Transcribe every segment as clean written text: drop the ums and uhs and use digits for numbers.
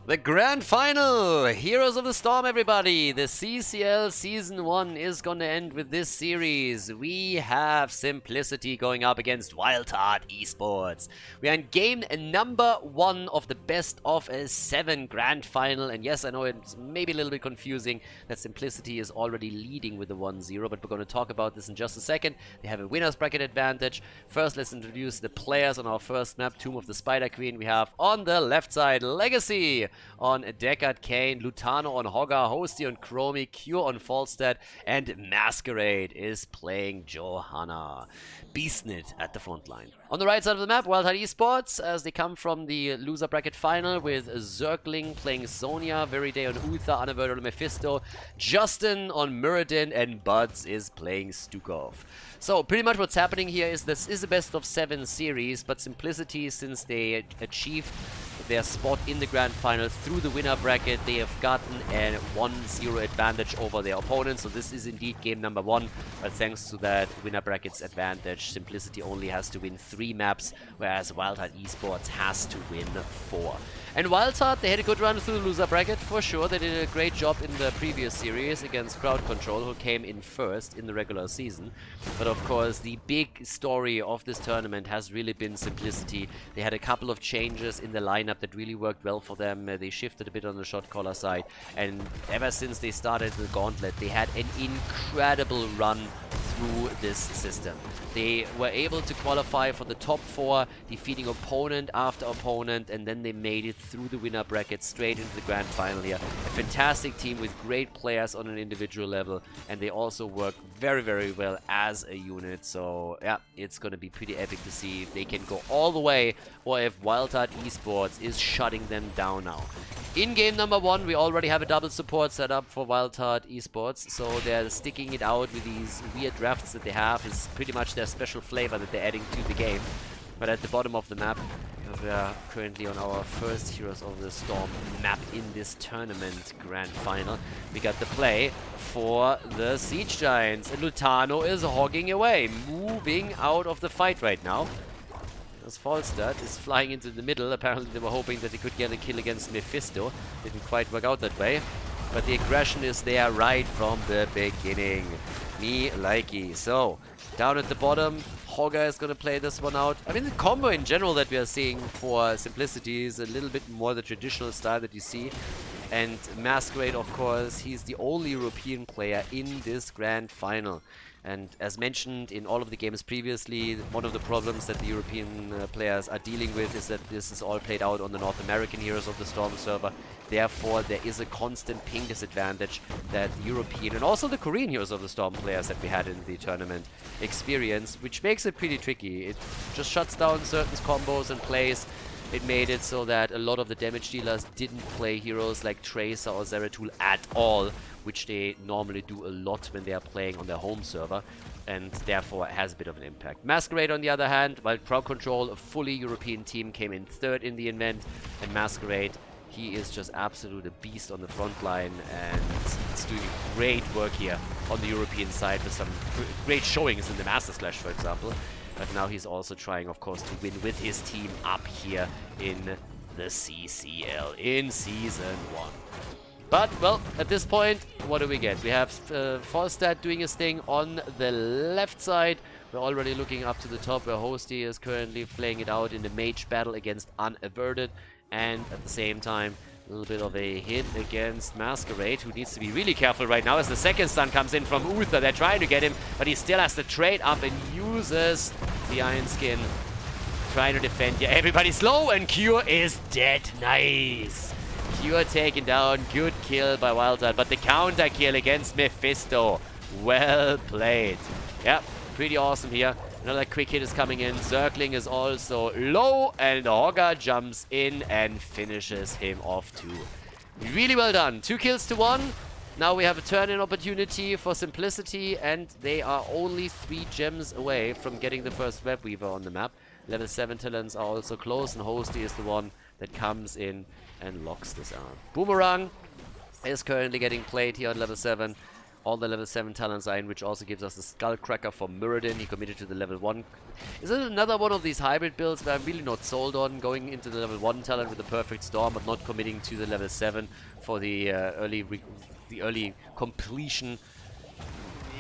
The grand final! Heroes of the Storm, everybody! The CCL Season 1 is gonna end with this series. We have Simplicity going up against Wildheart Esports. We are in game number 1 of the best of 7 grand final. And yes, I know it's maybe a little bit confusing that Simplicity is already leading with the 1-0, but we're gonna talk about this in just a second. They have a winner's bracket advantage. First, let's introduce the players on our first map, Tomb of the Spider Queen. We have on the left side, Legacy on Deckard Kane, Lutano on Hoggar, Hosty on Chromie, Cure on Falstad, and Masquerade is playing Johanna. Beastnit at the front line. On the right side of the map, Wildheart Esports, as they come from the loser bracket final with Zergling playing Sonya, Veriday on Uther, Anaverdo on Mephisto, Justin on Muradin, and Buds is playing Stukov. So pretty much what's happening here is this is a best of 7 series, but Simplicity, since they achieved their spot in the grand final through the winner bracket, they have gotten a 1-0 advantage over their opponents. So this is indeed game number 1, but thanks to that winner bracket's advantage, Simplicity only has to win 3 maps, whereas Wildheart Esports has to win 4. And Wildheart, they had a good run through the loser bracket for sure. They did a great job in the previous series against Crowd Control, who came in first in the regular season. But of course, the big story of this tournament has really been Simplicity. They had a couple of changes in the lineup that really worked well for them. They shifted a bit on the shot caller side, and ever since they started the gauntlet, they had an incredible run through this system. They were able to qualify for the top 4, defeating opponent after opponent, and then they made it through the winner bracket straight into the grand final here. A fantastic team with great players on an individual level, and they also work very, very well as a unit. So yeah, it's going to be pretty epic to see if they can go all the way, or if Wildheart Esports is shutting them down now. In game number 1, we already have a double support set up for Wildheart Esports, so they're sticking it out with these weird drafts that they have. Is pretty much their special flavor that they're adding to the game. But at the bottom of the map, we are currently on our first Heroes of the Storm map in this tournament grand final. We got the play for the Siege Giants, and Lutano is hogging away, moving out of the fight right now. As Falstad is flying into the middle. Apparently they were hoping that they could get a kill against Mephisto. Didn't quite work out that way. But the aggression is there right from the beginning. Me likey. So, down at the bottom, Hoggar is going to play this one out. I mean, the combo in general that we are seeing for Simplicity is a little bit more the traditional style that you see. And Masquerade, of course, he's the only European player in this grand final. And as mentioned in all of the games previously, one of the problems that the European players are dealing with is that this is all played out on the North American Heroes of the Storm server. Therefore, there is a constant ping disadvantage that the European and also the Korean Heroes of the Storm players that we had in the tournament experience, which makes it pretty tricky. It just shuts down certain combos and plays. It made it so that a lot of the damage dealers didn't play heroes like Tracer or Zeratul at all, which they normally do a lot when they are playing on their home server, and therefore it has a bit of an impact. Masquerade, on the other hand, while Crowd Control, a fully European team, came in 3rd in the event, and Masquerade, he is just absolute a beast on the front line, and it's doing great work here on the European side with some great showings in the Master Slash, for example. But now he's also trying, of course, to win with his team up here in the CCL in Season 1. But, well, at this point, what do we get? We have Falstad doing his thing on the left side. We're already looking up to the top where Hosty is currently playing it out in the mage battle against Unaverted. And at the same time, a little bit of a hit against Masquerade, who needs to be really careful right now as the second stun comes in from Uther. They're trying to get him, but he still has to trade up and uses the Iron Skin. Trying to defend. Yeah, everybody's low, and Cure is dead. Nice. Cure taken down. Good kill by Wildheart, but the counter kill against Mephisto. Well played. Yeah, pretty awesome here. Another quick hit is coming in. Zergling is also low, and Hoggar jumps in and finishes him off too. Really well done. 2 kills to 1. Now we have a turn-in opportunity for Simplicity, and they are only 3 gems away from getting the first Web Weaver on the map. Level 7 talents are also close, and Hosty is the one that comes in and locks this out. Boomerang is currently getting played here on level 7. All the level 7 talents are in, which also gives us the Skullcracker for Muradin. He committed to the level 1. Is it another one of these hybrid builds where I'm really not sold on going into the level 1 talent with the Perfect Storm, but not committing to the level 7 for the early completion?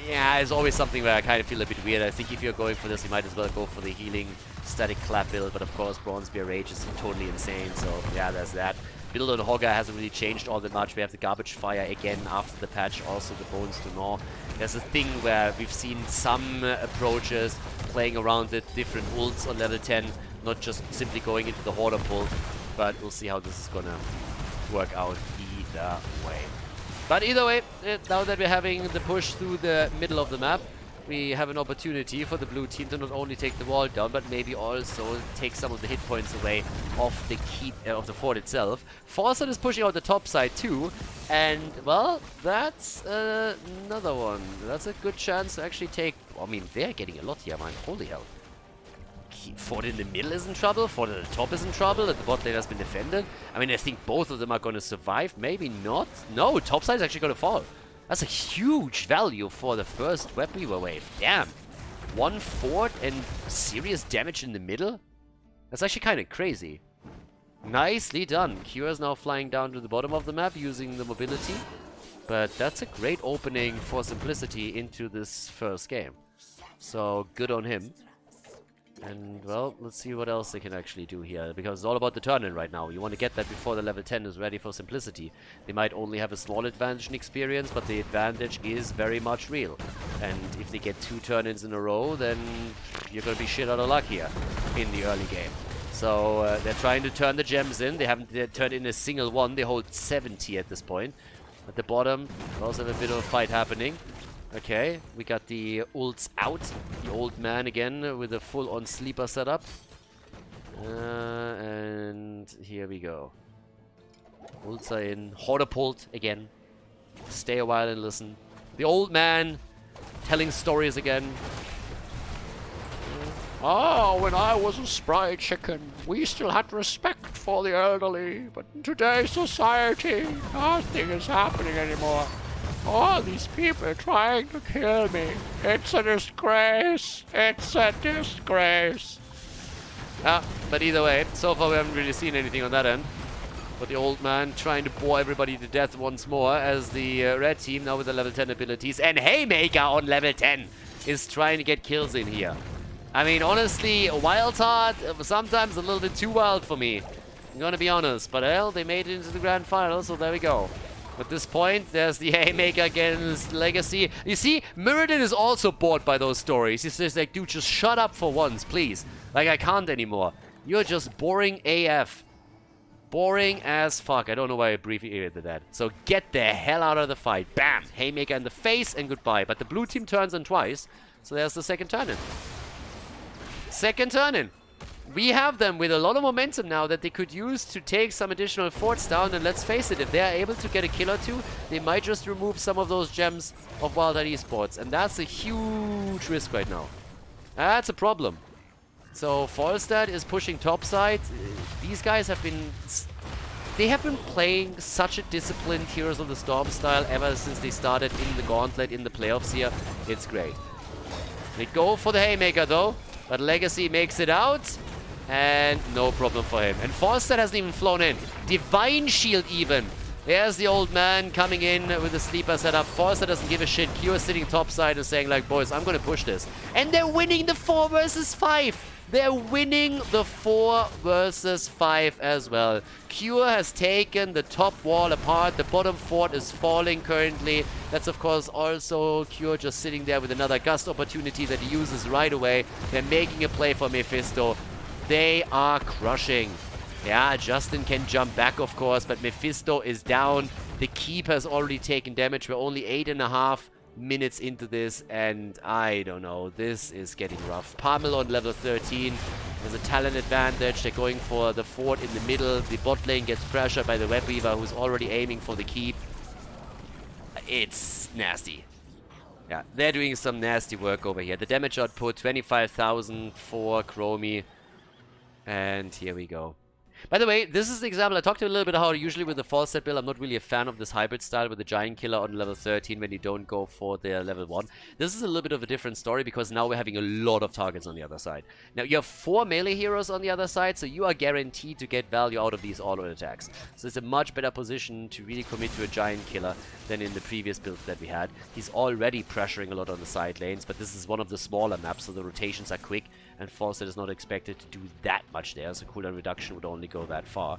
Yeah, it's always something where I kind of feel a bit weird. I think if you're going for this, you might as well go for the healing static clap build, but of course Bronzebeard Rage is totally insane, so yeah, there's that. Build on Hogger hasn't really changed all that much. We have the Garbage Fire again after the patch, also the Bones to Gnaw. There's a thing where we've seen some approaches playing around with different ults on level 10, not just simply going into the Hoarder pull, but we'll see how this is gonna work out either way. But either way, now that we're having the push through the middle of the map, we have an opportunity for the blue team to not only take the wall down, but maybe also take some of the hit points away of the keep of the fort itself. Forset is pushing out the top side too, and well, that's another one. That's a good chance to actually take. I mean, they're getting a lot here, man. Holy hell! Fort in the middle is in trouble. Fort at the top is in trouble. And the bot lane has been defended. I mean, I think both of them are going to survive. Maybe not. No, top side is actually going to fall. That's a huge value for the first Web Weaver wave. Damn. 1 fort and serious damage in the middle? That's actually kind of crazy. Nicely done. Cure is now flying down to the bottom of the map using the mobility. But that's a great opening for Simplicity into this first game. So, good on him. And, well, let's see what else they can actually do here. Because it's all about the turn-in right now. You want to get that before the level 10 is ready for Simplicity. They might only have a small advantage in experience, but the advantage is very much real. And if they get 2 turn-ins in a row, then you're going to be shit out of luck here in the early game. So, they're trying to turn the gems in. They haven't turned in a single one. They hold 70 at this point. At the bottom, we also have a bit of a fight happening. Okay, we got the ults out. The old man again with a full-on sleeper setup. And here we go. Ults are in. Hoarder pulled again. Stay a while and listen. The old man telling stories again. Ah, when I was a spry chicken, we still had respect for the elderly. But in today's society, nothing is happening anymore. All these people trying to kill me. It's a disgrace. It's a disgrace. But either way, so far we haven't really seen anything on that end. But the old man trying to bore everybody to death once more as the red team, now with the level 10 abilities, and Haymaker on level 10 is trying to get kills in here. I mean, honestly, Wildheart, sometimes a little bit too wild for me. I'm gonna be honest, but hell, they made it into the grand final, so there we go. At this point, there's the Haymaker against Legacy. You see, Muradin is also bored by those stories. He's just like, dude, just shut up for once, please. Like, I can't anymore. You're just boring AF. Boring as fuck. I don't know why I abbreviated that. So get the hell out of the fight. Bam! Haymaker in the face and goodbye. But the blue team turns in twice. So there's the second turn-in. Second turn-in. We have them with a lot of momentum now that they could use to take some additional forts down. And let's face it, if they're able to get a kill or two, they might just remove some of those gems of Wildheart Esports. And that's a huge risk right now. That's a problem. So Falstad is pushing topside. These guys have been... They have been playing such a disciplined Heroes of the Storm style ever since they started in the gauntlet in the playoffs here. It's great. They go for the Haymaker though, but Legacy makes it out. And no problem for him. And Falstad hasn't even flown in. Divine Shield even. There's the old man coming in with the sleeper setup. Falstad doesn't give a shit. Q is sitting topside and saying like, boys, I'm gonna push this. And they're winning the 4 versus 5. They're winning the 4 versus 5 as well. Cure has taken the top wall apart. The bottom fort is falling currently. That's of course also Cure just sitting there with another gust opportunity that he uses right away. They're making a play for Mephisto. They are crushing. Yeah, Justin can jump back, of course, but Mephisto is down. The keep has already taken damage. We're only 8.5 minutes into this, and I don't know. This is getting rough. Parmel on level 13. There's a talent advantage. They're going for the fort in the middle. The bot lane gets pressured by the Web Weaver, who's already aiming for the keep. It's nasty. Yeah, they're doing some nasty work over here. The damage output, 25,000 for Chromie. And here we go. By the way, this is the example. I talked a little bit how usually with the false set build, I'm not really a fan of this hybrid style with the giant killer on level 13 when you don't go for the level 1. This is a little bit of a different story because now we're having a lot of targets on the other side. Now, you have 4 melee heroes on the other side, so you are guaranteed to get value out of these auto attacks. So it's a much better position to really commit to a giant killer than in the previous build that we had. He's already pressuring a lot on the side lanes, but this is one of the smaller maps, so the rotations are quick, and false set is not expected to do that much there, so cooldown reduction would only go that far.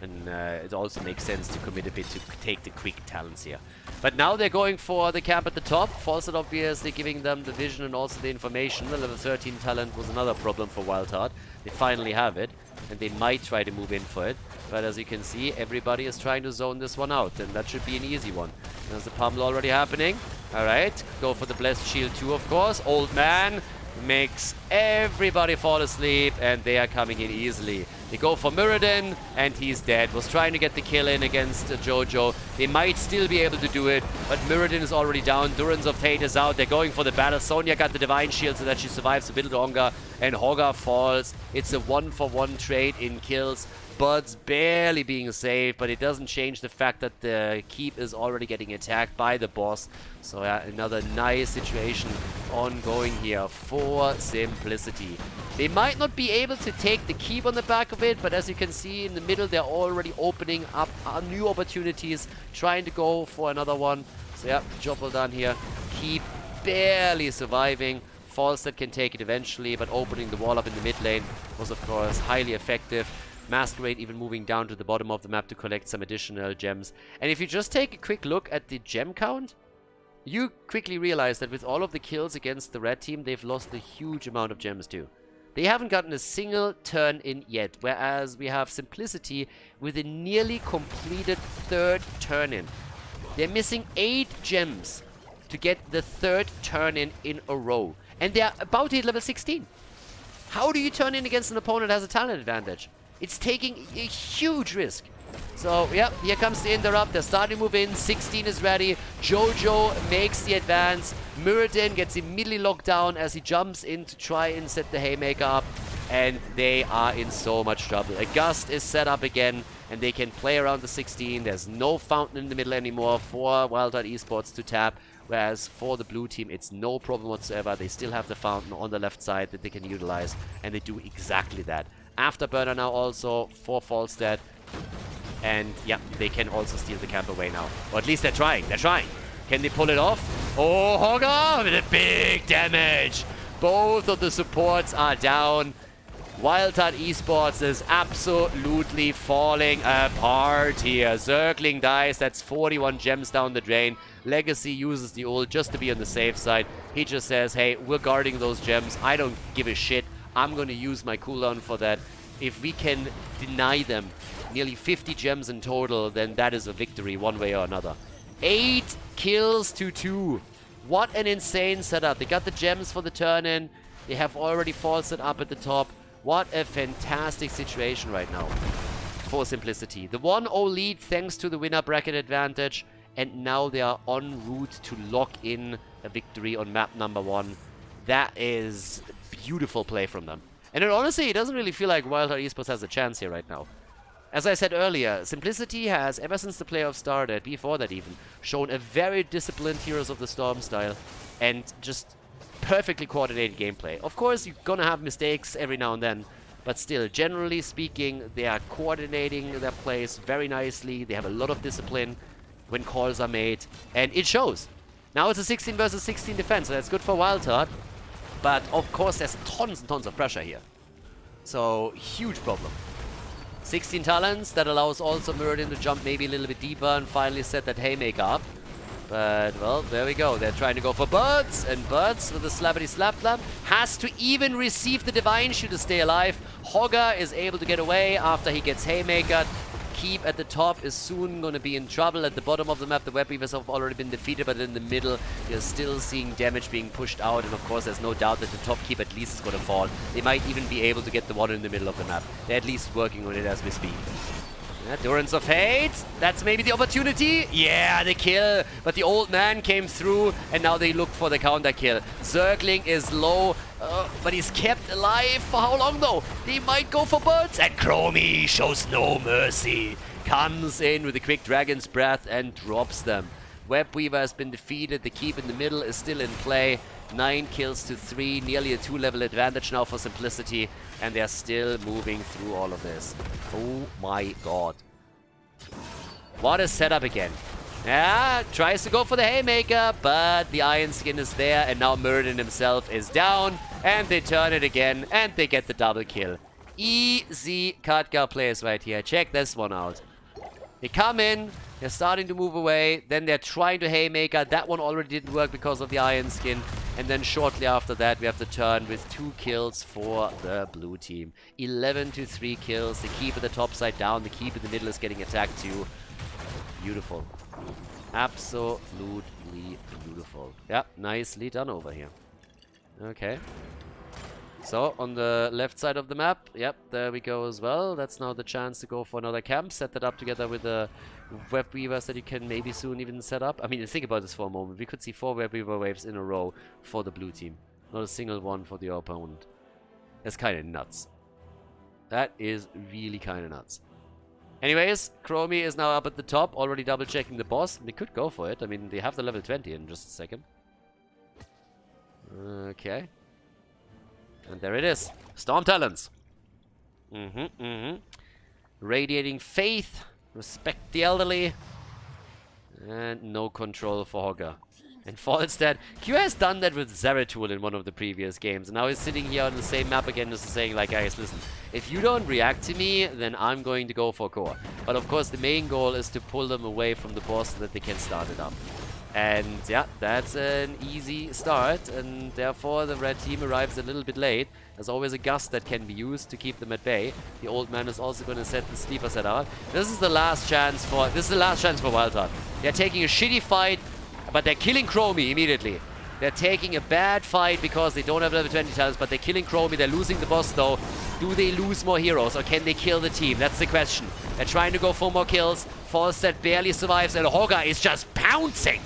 And it also makes sense to commit a bit to take the quick talents here. But now they're going for the camp at the top. False set obviously giving them the vision and also the information. The level 13 talent was another problem for Wildheart. They finally have it, and they might try to move in for it. But as you can see, everybody is trying to zone this one out, and that should be an easy one. There's the pummel already happening. Alright, go for the Blessed Shield too, of course. Old man makes everybody fall asleep, and they are coming in easily. They go for Muradin, and he's dead. Was trying to get the kill in against Jojo. They might still be able to do it, but Muradin is already down. Durance of Fate is out. They're going for the battle. Sonya got the Divine Shield so that she survives a bit longer, and Hogger falls. It's a 1-for-1 trade in kills. Bud's barely being saved, but it doesn't change the fact that the keep is already getting attacked by the boss. So another nice situation ongoing here for Simplicity. They might not be able to take the keep on the back of it, but as you can see in the middle, they're already opening up new opportunities, trying to go for another one. So yeah, job well done here. Keep barely surviving. False that can take it eventually, but opening the wall up in the mid lane was of course highly effective. Masquerade even moving down to the bottom of the map to collect some additional gems. And if you just take a quick look at the gem count, you quickly realize that with all of the kills against the red team, they've lost a huge amount of gems too. They haven't gotten a single turn in yet, whereas we have Simplicity with a nearly completed 3rd turn in. They're missing 8 gems to get the 3rd turn in a row. And they're about to hit level 16. How do you turn in against an opponent that has a talent advantage? It's taking a huge risk. So, yeah, here comes the interrupt. They're starting to move in. 16 is ready. Jojo makes the advance. Muradin gets immediately locked down as he jumps in to try and set the Haymaker up. And they are in so much trouble. A Gust is set up again, and they can play around the 16. There's no fountain in the middle anymore for Wildheart Esports to tap. Whereas for the blue team, it's no problem whatsoever. They still have the fountain on the left side that they can utilize, and they do exactly that. Afterburner now also for Falstad. And yeah, they can also steal the camp away now. Or at least they're trying. They're trying. Can they pull it off? Oh, Hogger with a big damage. Both of the supports are down. Wildheart Esports is absolutely falling apart here. Circling dice, that's 41 gems down the drain. Legacy uses the ult just to be on the safe side. He just says, hey, we're guarding those gems. I don't give a shit. I'm going to use my cooldown for that. If we can deny them nearly 50 gems in total, then that is a victory one way or another. 8 kills to 2. What an insane setup. They got the gems for the turn-in. They have already falsed up at the top. What a fantastic situation right now for Simplicity. The 1-0 lead thanks to the winner bracket advantage. And now they are en route to lock in a victory on map number 1. That is beautiful play from them. And then honestly, it doesn't really feel like Wildheart Esports has a chance here right now. As I said earlier, Simplicity has, ever since the playoffs started, before that even, shown a very disciplined Heroes of the Storm style and just perfectly coordinated gameplay. Of course, you're gonna have mistakes every now and then, but still, generally speaking, they are coordinating their plays very nicely. They have a lot of discipline when calls are made, and it shows. Now it's a 16 versus 16 defense, so that's good for Wildheart. But of course, there's tons and tons of pressure here. So, huge problem. 16 talents, that allows also Muradin to jump maybe a little bit deeper and finally set that Haymaker up. But, well, there we go. They're trying to go for Buds, and Buds with the slappity slap slap has to even receive the Divine Shield to stay alive. Hogger is able to get away after he gets Haymaker. Keep at the top is soon going to be in trouble. At the bottom of the map, the Web Weavers have already been defeated, but in the middle, you're still seeing damage being pushed out, and of course, there's no doubt that the top keep at least is going to fall. They might even be able to get the one in the middle of the map. They're at least working on it as we speak. Yeah, Durance of Fate, that's maybe the opportunity. Yeah, the kill, but the old man came through, and now they look for the counter kill. Zergling is low, But he's kept alive for how long though? He might go for birds. And Chromie shows no mercy. Comes in with a quick Dragon's Breath and drops them. Webweaver has been defeated. The keep in the middle is still in play. 9 kills to 3. Nearly a 2-level advantage now for Simplicity. And they're still moving through all of this. Oh my god. What a setup again. Yeah, tries to go for the Haymaker, but the Iron Skin is there, and now Muradin himself is down, and they turn it again, and they get the double kill. Easy Khaldor plays right here. Check this one out. They come in, they're starting to move away, then they're trying to Haymaker. That one already didn't work because of the Iron Skin, and then shortly after that, we have the turn with 2 kills for the blue team. 11 to 3 kills. The keep at the top side down, the keep in the middle is getting attacked too. Beautiful. Absolutely beautiful. Yeah, nicely done over here. Okay. So, on the left side of the map, yep, there we go as well. That's now the chance to go for another camp. Set that up together with the web weavers that you can maybe soon even set up. I mean, think about this for a moment. We could see 4 web weaver waves in a row for the blue team. Not a single one for the opponent. That's kind of nuts. That is really kind of nuts. Anyways, Chromie is now up at the top, already double checking the boss. They could go for it. I mean, they have the level 20 in just a second. Okay. And there it is. Storm Talons. Radiating Faith. Respect the elderly. And no control for Hogger. And Falstad, Q has done that with Zeratul in one of the previous games. And now he's sitting here on the same map again just saying like, guys, listen, if you don't react to me, then I'm going to go for core. But of course the main goal is to pull them away from the boss so that they can start it up. And yeah, that's an easy start, and therefore the red team arrives a little bit late. There's always a gust that can be used to keep them at bay. The old man is also going to set the sleeper set out. This is the last chance for Wildheart. They're taking a shitty fight, but they're killing Chromie immediately. They're taking a bad fight because they don't have level 20 talents, but they're killing Chromie. They're losing the boss though. Do they lose more heroes or can they kill the team? That's the question. They're trying to go for more kills. Falstad barely survives and Hogger is just pouncing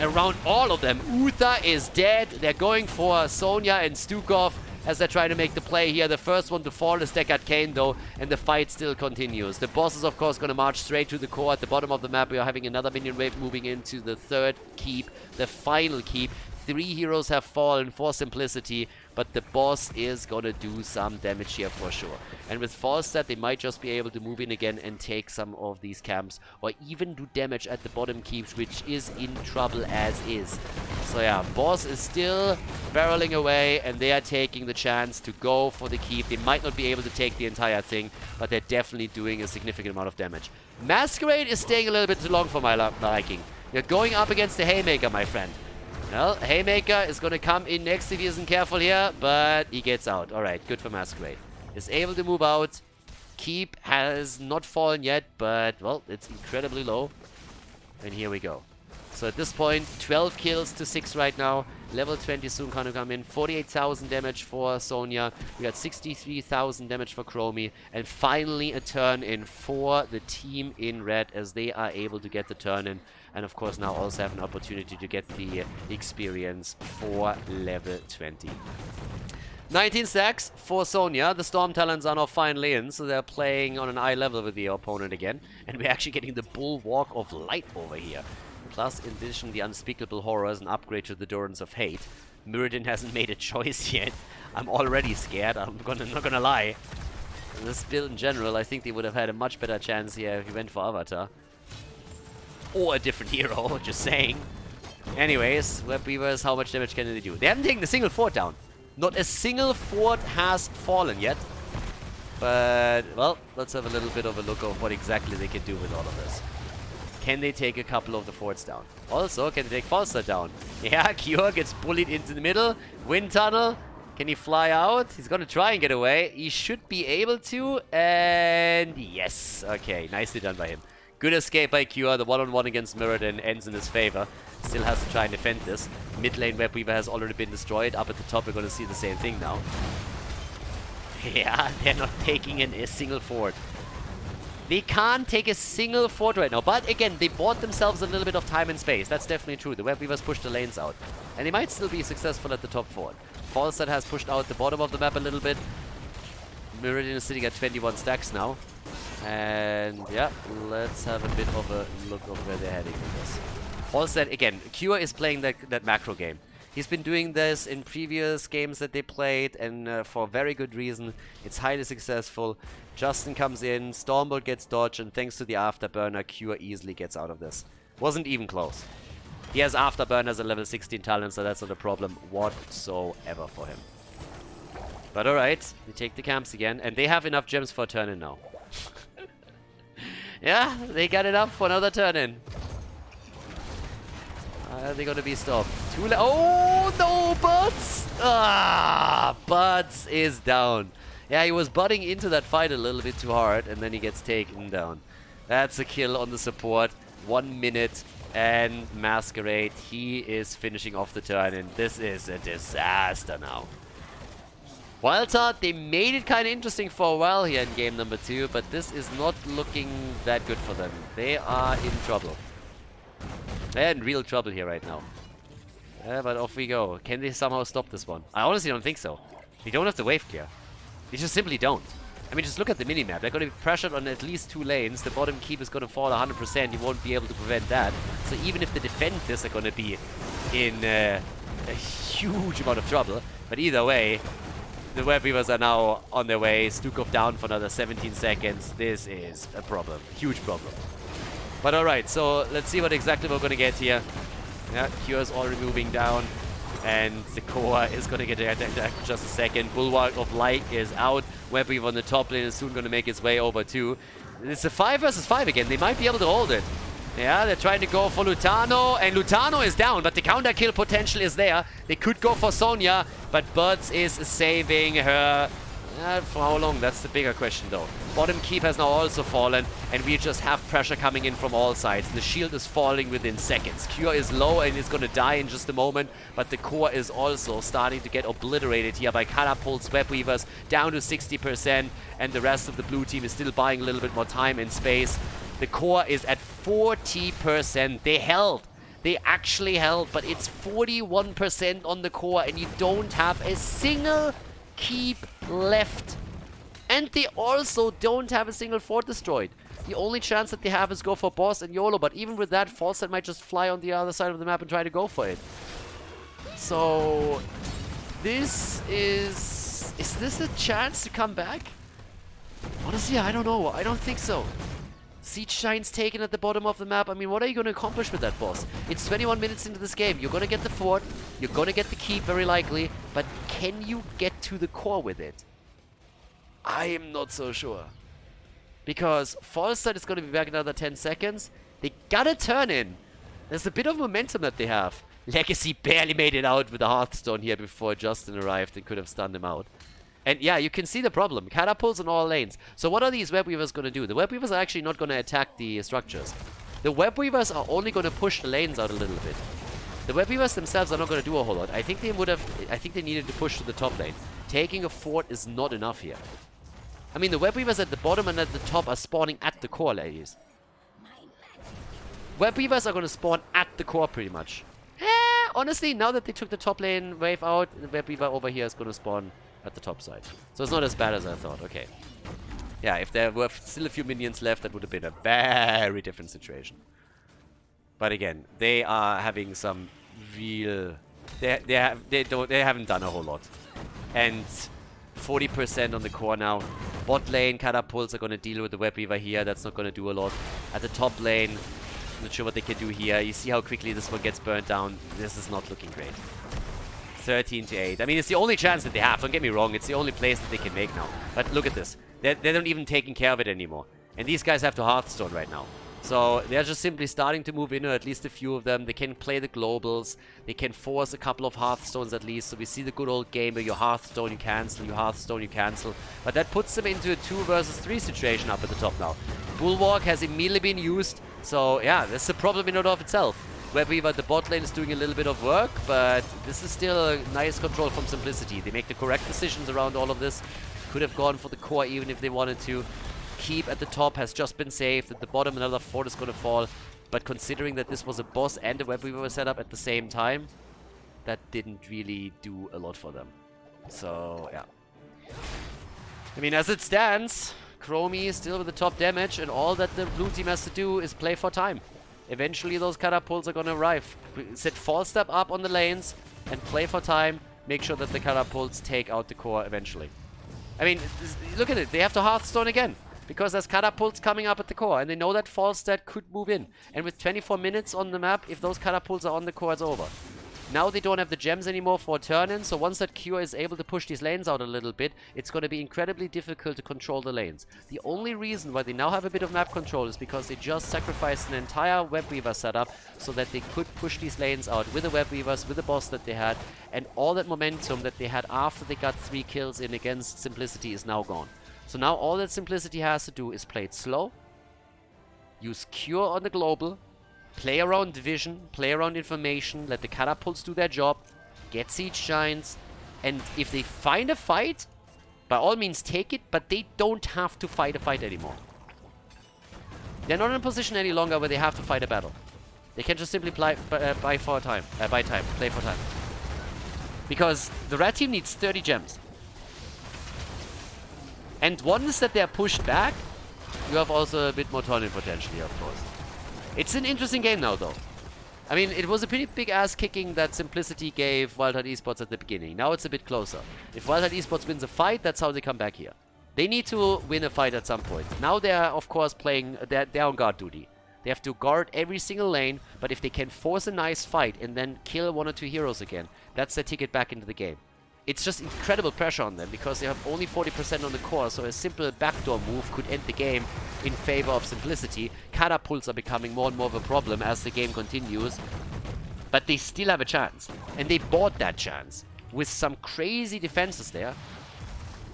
around all of them. Uther is dead. They're going for Sonya and Stukov as they're trying to make the play here. The first one to fall is Deckard Cain though, and the fight still continues. The boss is of course going to march straight to the core. At the bottom of the map we are having another minion wave moving into the 3rd keep, the final keep. 3 heroes have fallen for Simplicity, but the boss is gonna do some damage here for sure. And with Falstad, they might just be able to move in again and take some of these camps, or even do damage at the bottom keeps, which is in trouble as is. So yeah, boss is still barreling away, and they are taking the chance to go for the keep. They might not be able to take the entire thing, but they're definitely doing a significant amount of damage. Masquerade is staying a little bit too long for my liking. You're going up against the Haymaker, my friend. Well, Haymaker is going to come in next if he isn't careful here, but he gets out. Alright, good for Masquerade. Is able to move out. Keep has not fallen yet, but, well, it's incredibly low. And here we go. So at this point, 12 kills to 6 right now. Level 20 soon going to come in. 48,000 damage for Sonya. We got 63,000 damage for Chromie. And finally a turn in for the team in red as they are able to get the turn in. And of course now also have an opportunity to get the experience for level 20. 19 stacks for Sonya. The Storm Talons are now finally in, so they're playing on an eye level with the opponent again. And we're actually getting the Bulwark of Light over here. Plus, in addition, the Unspeakable Horror is an upgrade to the Durance of Hate. Muradin hasn't made a choice yet. I'm already scared, I'm not gonna lie. This build in general, I think they would have had a much better chance here if he went for Avatar. Or a different hero, just saying. Anyways, Web Weavers, how much damage can they do? They haven't taken a single fort down. Not a single fort has fallen yet. But, well, let's have a little bit of a look of what exactly they can do with all of this. Can they take a couple of the forts down? Also, can they take Falstad down? Yeah, Cure gets bullied into the middle. Wind tunnel. Can he fly out? He's gonna try and get away. He should be able to. And yes. Okay, nicely done by him. Good escape by Cure. The one-on-one against Muradin ends in his favor. Still has to try and defend this. Mid lane Web Weaver has already been destroyed. Up at the top, we're going to see the same thing now. Yeah, they're not taking in a single fort. They can't take a single fort right now. But again, they bought themselves a little bit of time and space. That's definitely true. The Web Weavers pushed the lanes out. And they might still be successful at the top fort. Falstad has pushed out the bottom of the map a little bit. Meridian is sitting at 21 stacks now. And yeah, let's have a bit of a look of where they're heading with this. Falstad, again, Cure is playing that macro game. He's been doing this in previous games that they played, and for very good reason. It's highly successful. Justin comes in, Stormbolt gets dodged, and thanks to the Afterburner, Cure easily gets out of this. Wasn't even close. He has Afterburner as a level 16 talent, so that's not a problem whatsoever for him. But alright, they take the camps again, and they have enough gems for a turn-in now. Yeah, they got it up for another turn-in. Are they gonna be stopped? Oh no, Buds! Ah, Buds is down. Yeah, he was butting into that fight a little bit too hard, and then he gets taken down. That's a kill on the support. 1 minute, and Masquerade, he is finishing off the turn, and this is a disaster now. Wildheart, they made it kind of interesting for a while here in game number 2, but this is not looking that good for them. They are in trouble. They're in real trouble here right now. Yeah, but off we go. Can they somehow stop this one? I honestly don't think so. They don't have the wave clear. They just simply don't. I mean, just look at the minimap. They're going to be pressured on at least 2 lanes. The bottom keep is going to fall 100%. You won't be able to prevent that. So even if they defend this, they're going to be in a huge amount of trouble. But either way, the Web Weavers are now on their way. Stukov down for another 17 seconds. This is a problem. Huge problem. But alright, so let's see what exactly we're going to get here. Yeah, Cure's already moving down. And the core is going to get attacked in just a second. Bulwark of Light is out. Web Weaver on the top lane is soon going to make its way over too. It's a 5 versus 5 again. They might be able to hold it. Yeah, they're trying to go for Lutano, and Lutano is down, but the counter kill potential is there. They could go for Sonya, but Buds is saving her. For how long? That's the bigger question though. Bottom keep has now also fallen, and we just have pressure coming in from all sides. The shield is falling within seconds. Cure is low and is going to die in just a moment, but the core is also starting to get obliterated here by Catapults, Web Weavers, down to 60%, and the rest of the blue team is still buying a little bit more time and space. The core is at 40%. They held. They actually held, but it's 41% on the core, and you don't have a single keep left. And they also don't have a single fort destroyed. The only chance that they have is go for boss and YOLO, but even with that, Falstad might just fly on the other side of the map and try to go for it. So, this is this a chance to come back? Honestly, I don't know. I don't think so. Siege Giant's taken at the bottom of the map. I mean, what are you going to accomplish with that boss? It's 21 minutes into this game. You're going to get the fort. You're going to get the keep, very likely. But can you get to the core with it? I am not so sure. Because Falstad is going to be back in another 10 seconds. They got to turn in. There's a bit of momentum that they have. Legacy barely made it out with the Hearthstone here before Justin arrived and could have stunned him out. And yeah, you can see the problem. Catapults on all lanes. So what are these Web Weavers going to do? The Web Weavers are actually not going to attack the structures. The Web Weavers are only going to push the lanes out a little bit. The Web Weavers themselves are not going to do a whole lot. I think they needed to push to the top lane. Taking a fort is not enough here. I mean, the Web Weavers at the bottom and at the top are spawning at the core, ladies. Web Weavers are going to spawn at the core pretty much. Honestly, now that they took the top lane wave out, the Web Weaver over here is going to spawn at the top side. So it's not as bad as I thought. Okay. Yeah, if there were still a few minions left, that would have been a very different situation. But again, they are having some real... They haven't done a whole lot. And 40% on the core now. Bot lane, Catapults are going to deal with the Web Weaver here. That's not going to do a lot. At the top lane, not sure what they can do here. You see how quickly this one gets burnt down. This is not looking great. 13 to 8. I mean, it's the only chance that they have. Don't get me wrong. It's the only place that they can make now. But look at this. They're not even taking care of it anymore. And these guys have to Hearthstone right now. So they're just simply starting to move in, or at least a few of them. They can play the globals. They can force a couple of Hearthstones at least. So we see the good old game where you Hearthstone, you cancel, you Hearthstone, you cancel. But that puts them into a 2 versus 3 situation up at the top now. Bulwark has immediately been used. So yeah, that's a problem in and of itself. Web Weaver at the bot lane is doing a little bit of work, but this is still a nice control from Simplicity. They make the correct decisions around all of this. Could have gone for the core even if they wanted to. keep at the top has just been saved. At the bottom, another fort is going to fall. But considering that this was a boss and a web weaver set up at the same time, that didn't really do a lot for them. So, yeah. I mean, as it stands, Chromie is still with the top damage, and all that the blue team has to do is play for time. Eventually, those catapults are going to arrive. Set false step up on the lanes and play for time. Make sure that the catapults take out the core eventually. I mean, look at it. They have to Hearthstone again. Because there's catapults coming up at the core. And they know that false stat could move in. And with 24 minutes on the map, if those catapults are on the core, it's over. Now they don't have the gems anymore for a turn-in, so once that Cure is able to push these lanes out a little bit, it's going to be incredibly difficult to control the lanes. The only reason why they now have a bit of map control is because they just sacrificed an entire Web Weaver setup so that they could push these lanes out with the Web Weavers, with the boss that they had, and all that momentum that they had after they got 3 kills in against Simplicity is now gone. So now all that Simplicity has to do is play it slow, use Cure on the global, play around vision, play around information, let the catapults do their job, get siege giants, and if they find a fight, by all means take it, but they don't have to fight a fight anymore. They're not in a position any longer where they have to fight a battle. They can just simply buy time, play for time. Because the red team needs 30 gems. And once that they're pushed back, you have also a bit more turn-in potentially, of course. It's an interesting game now, though. I mean, it was a pretty big ass-kicking that Simplicity gave Wildheart Esports at the beginning. Now it's a bit closer. If Wildheart Esports wins a fight, that's how they come back here. They need to win a fight at some point. Now they're, of course, playing... They're on guard duty. They have to guard every single lane, but if they can force a nice fight and then kill 1 or 2 heroes again, that's their ticket back into the game. It's just incredible pressure on them because they have only 40% on the core, so a simple backdoor move could end the game in favor of Simplicity. Catapults are becoming more and more of a problem as the game continues, but they still have a chance. And they bought that chance with some crazy defenses there.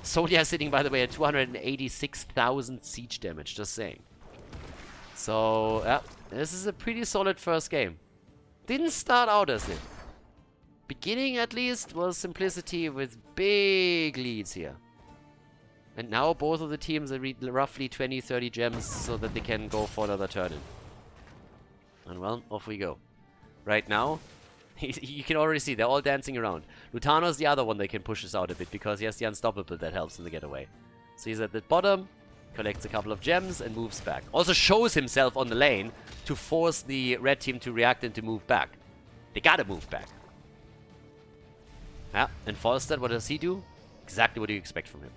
Solia sitting, by the way, at 286,000 siege damage, just saying. So, yeah, this is a pretty solid first game. Didn't start out as it. Beginning, at least, was Simplicity with big leads here. And now both of the teams are roughly 20-30 gems so that they can go for another turn-in. And well, off we go. Right now, you can already see they're all dancing around. Lutano's the other one that can push us out a bit because he has the Unstoppable that helps him to get away. So he's at the bottom, collects a couple of gems and moves back. Also shows himself on the lane to force the red team to react and to move back. They gotta move back. Yeah, and Falstad, what does he do? Exactly what you expect from him.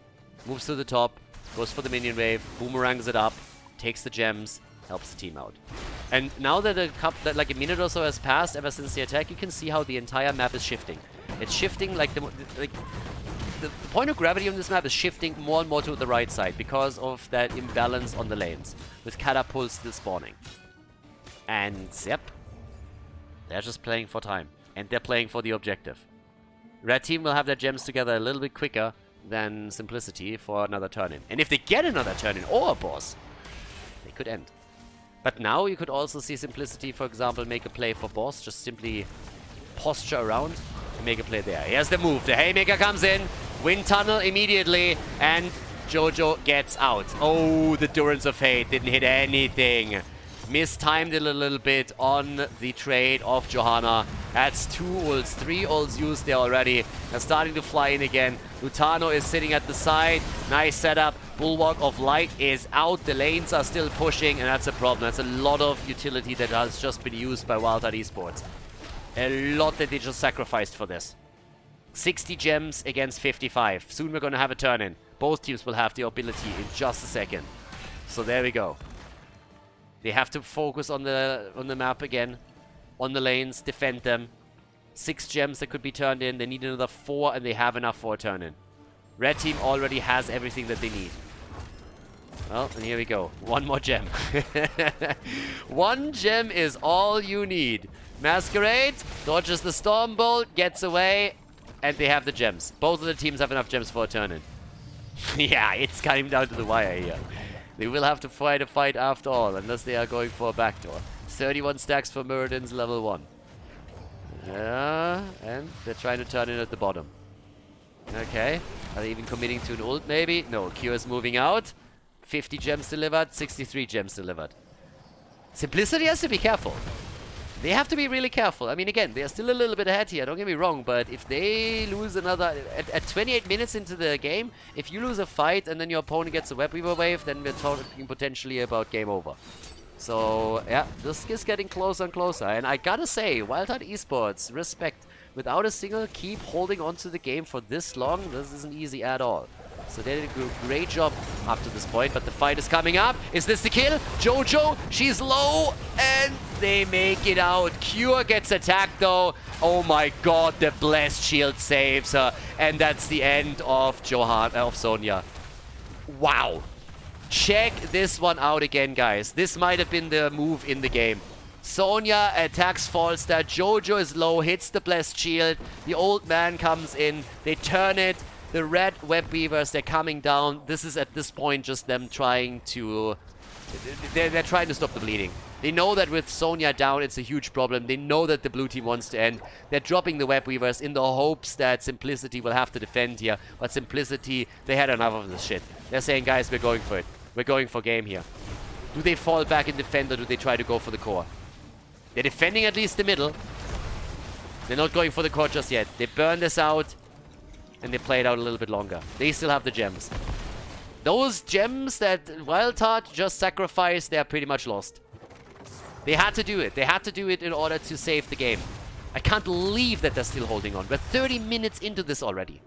Moves to the top, goes for the minion wave, boomerangs it up, takes the gems, helps the team out. And now that like a minute or so has passed ever since the attack, you can see how the entire map is shifting. It's shifting like the point of gravity on this map is shifting more and more to the right side because of that imbalance on the lanes, with catapults still spawning. And yep, they're just playing for time, and they're playing for the objective. Red team will have their gems together a little bit quicker than Simplicity for another turn-in. And if they get another turn-in or a boss, they could end. But now you could also see Simplicity, for example, make a play for boss, just simply posture around and make a play there. Here's the move. The Haymaker comes in, wind tunnel immediately, and Jojo gets out. Oh, the Durance of Fate didn't hit anything. Mistimed it a little bit on the trade of Johanna. That's 2 ults, 3 ults used there already. They're starting to fly in again. Lutano is sitting at the side. Nice setup. Bulwark of Light is out. The lanes are still pushing, and that's a problem. That's a lot of utility that has just been used by Wildheart Esports. A lot that they just sacrificed for this. 60 gems against 55. Soon we're going to have a turn-in. Both teams will have the ability in just a second. So there we go. They have to focus on the map again, on the lanes, defend them. 6 gems that could be turned in. They need another 4, and they have enough for a turn-in. Red team already has everything that they need. Well, and here we go. 1 more gem. 1 gem is all you need. Masquerade dodges the Storm Bolt, gets away, and they have the gems. Both of the teams have enough gems for a turn-in. Yeah, it's coming down to the wire here. They will have to fight a fight after all, unless they are going for a backdoor. 31 stacks for Muradin's level 1. Yeah, and they're trying to turn in at the bottom. Okay, are they even committing to an ult maybe? No, Q is moving out. 50 gems delivered, 63 gems delivered. Simplicity has to be careful. They have to be really careful. I mean, again, they're still a little bit ahead here, don't get me wrong, but if they lose another... At 28 minutes into the game, if you lose a fight and then your opponent gets a Web Weaver wave, then we're talking potentially about game over. So, yeah, this is getting closer and closer. And I gotta say, Wildheart Esports, respect. Without a single keep holding on to the game for this long, this isn't easy at all. So they did a great job up to this point, but the fight is coming up. Is this the kill? Jojo, she's low, and they make it out. Cure gets attacked though. Oh my god, the Blessed Shield saves her. And that's the end of Sonya. Wow. Check this one out again, guys. This might have been the move in the game. Sonya attacks Falster. Jojo is low, hits the Blessed Shield. The old man comes in. They turn it. The red Web Weavers, they're coming down. This is at this point just them trying to... They're trying to stop the bleeding. They know that with Sonya down, it's a huge problem. They know that the blue team wants to end. They're dropping the Web Weavers in the hopes that Simplicity will have to defend here. But Simplicity, they had enough of this shit. They're saying, guys, we're going for it. We're going for game here. Do they fall back and defend, or do they try to go for the core? They're defending at least the middle. They're not going for the core just yet. They burn this out. And they play it out a little bit longer. They still have the gems. Those gems that Wildheart just sacrificed, they are pretty much lost. They had to do it. They had to do it in order to save the game. I can't believe that they're still holding on. We're 30 minutes into this already.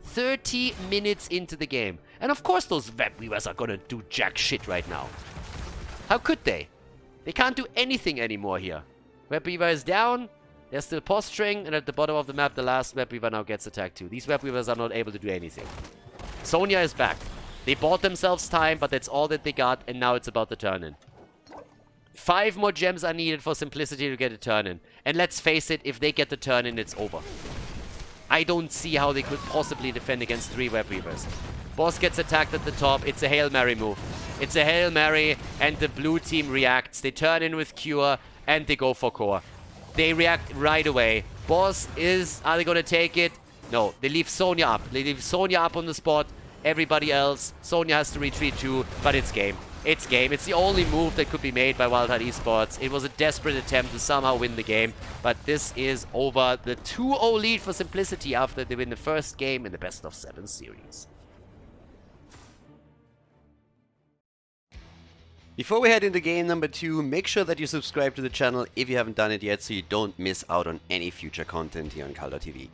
30 minutes into the game. And of course those Web Weavers are gonna do jack shit right now. How could they? They can't do anything anymore here. Web Weaver is down. They're still posturing, and at the bottom of the map, the last Web Weaver now gets attacked too. These Web Weavers are not able to do anything. Sonya is back. They bought themselves time, but that's all that they got, and now it's about the turn-in. 5 more gems are needed for Simplicity to get a turn-in. And let's face it, if they get the turn-in, it's over. I don't see how they could possibly defend against 3 Web Weavers. Boss gets attacked at the top. It's a Hail Mary move. It's a Hail Mary, and the blue team reacts. They turn in with Cure, and they go for core. They react right away. Boss is... Are they going to take it? No. They leave Sonya up. They leave Sonya up on the spot. Everybody else. Sonya has to retreat too. But it's game. It's game. It's the only move that could be made by Wildheart Esports. It was a desperate attempt to somehow win the game. But this is over. The 2-0 lead for Simplicity after they win the first game in the best of 7 series. Before we head into game number 2, make sure that you subscribe to the channel if you haven't done it yet, so you don't miss out on any future content here on Khaldor TV.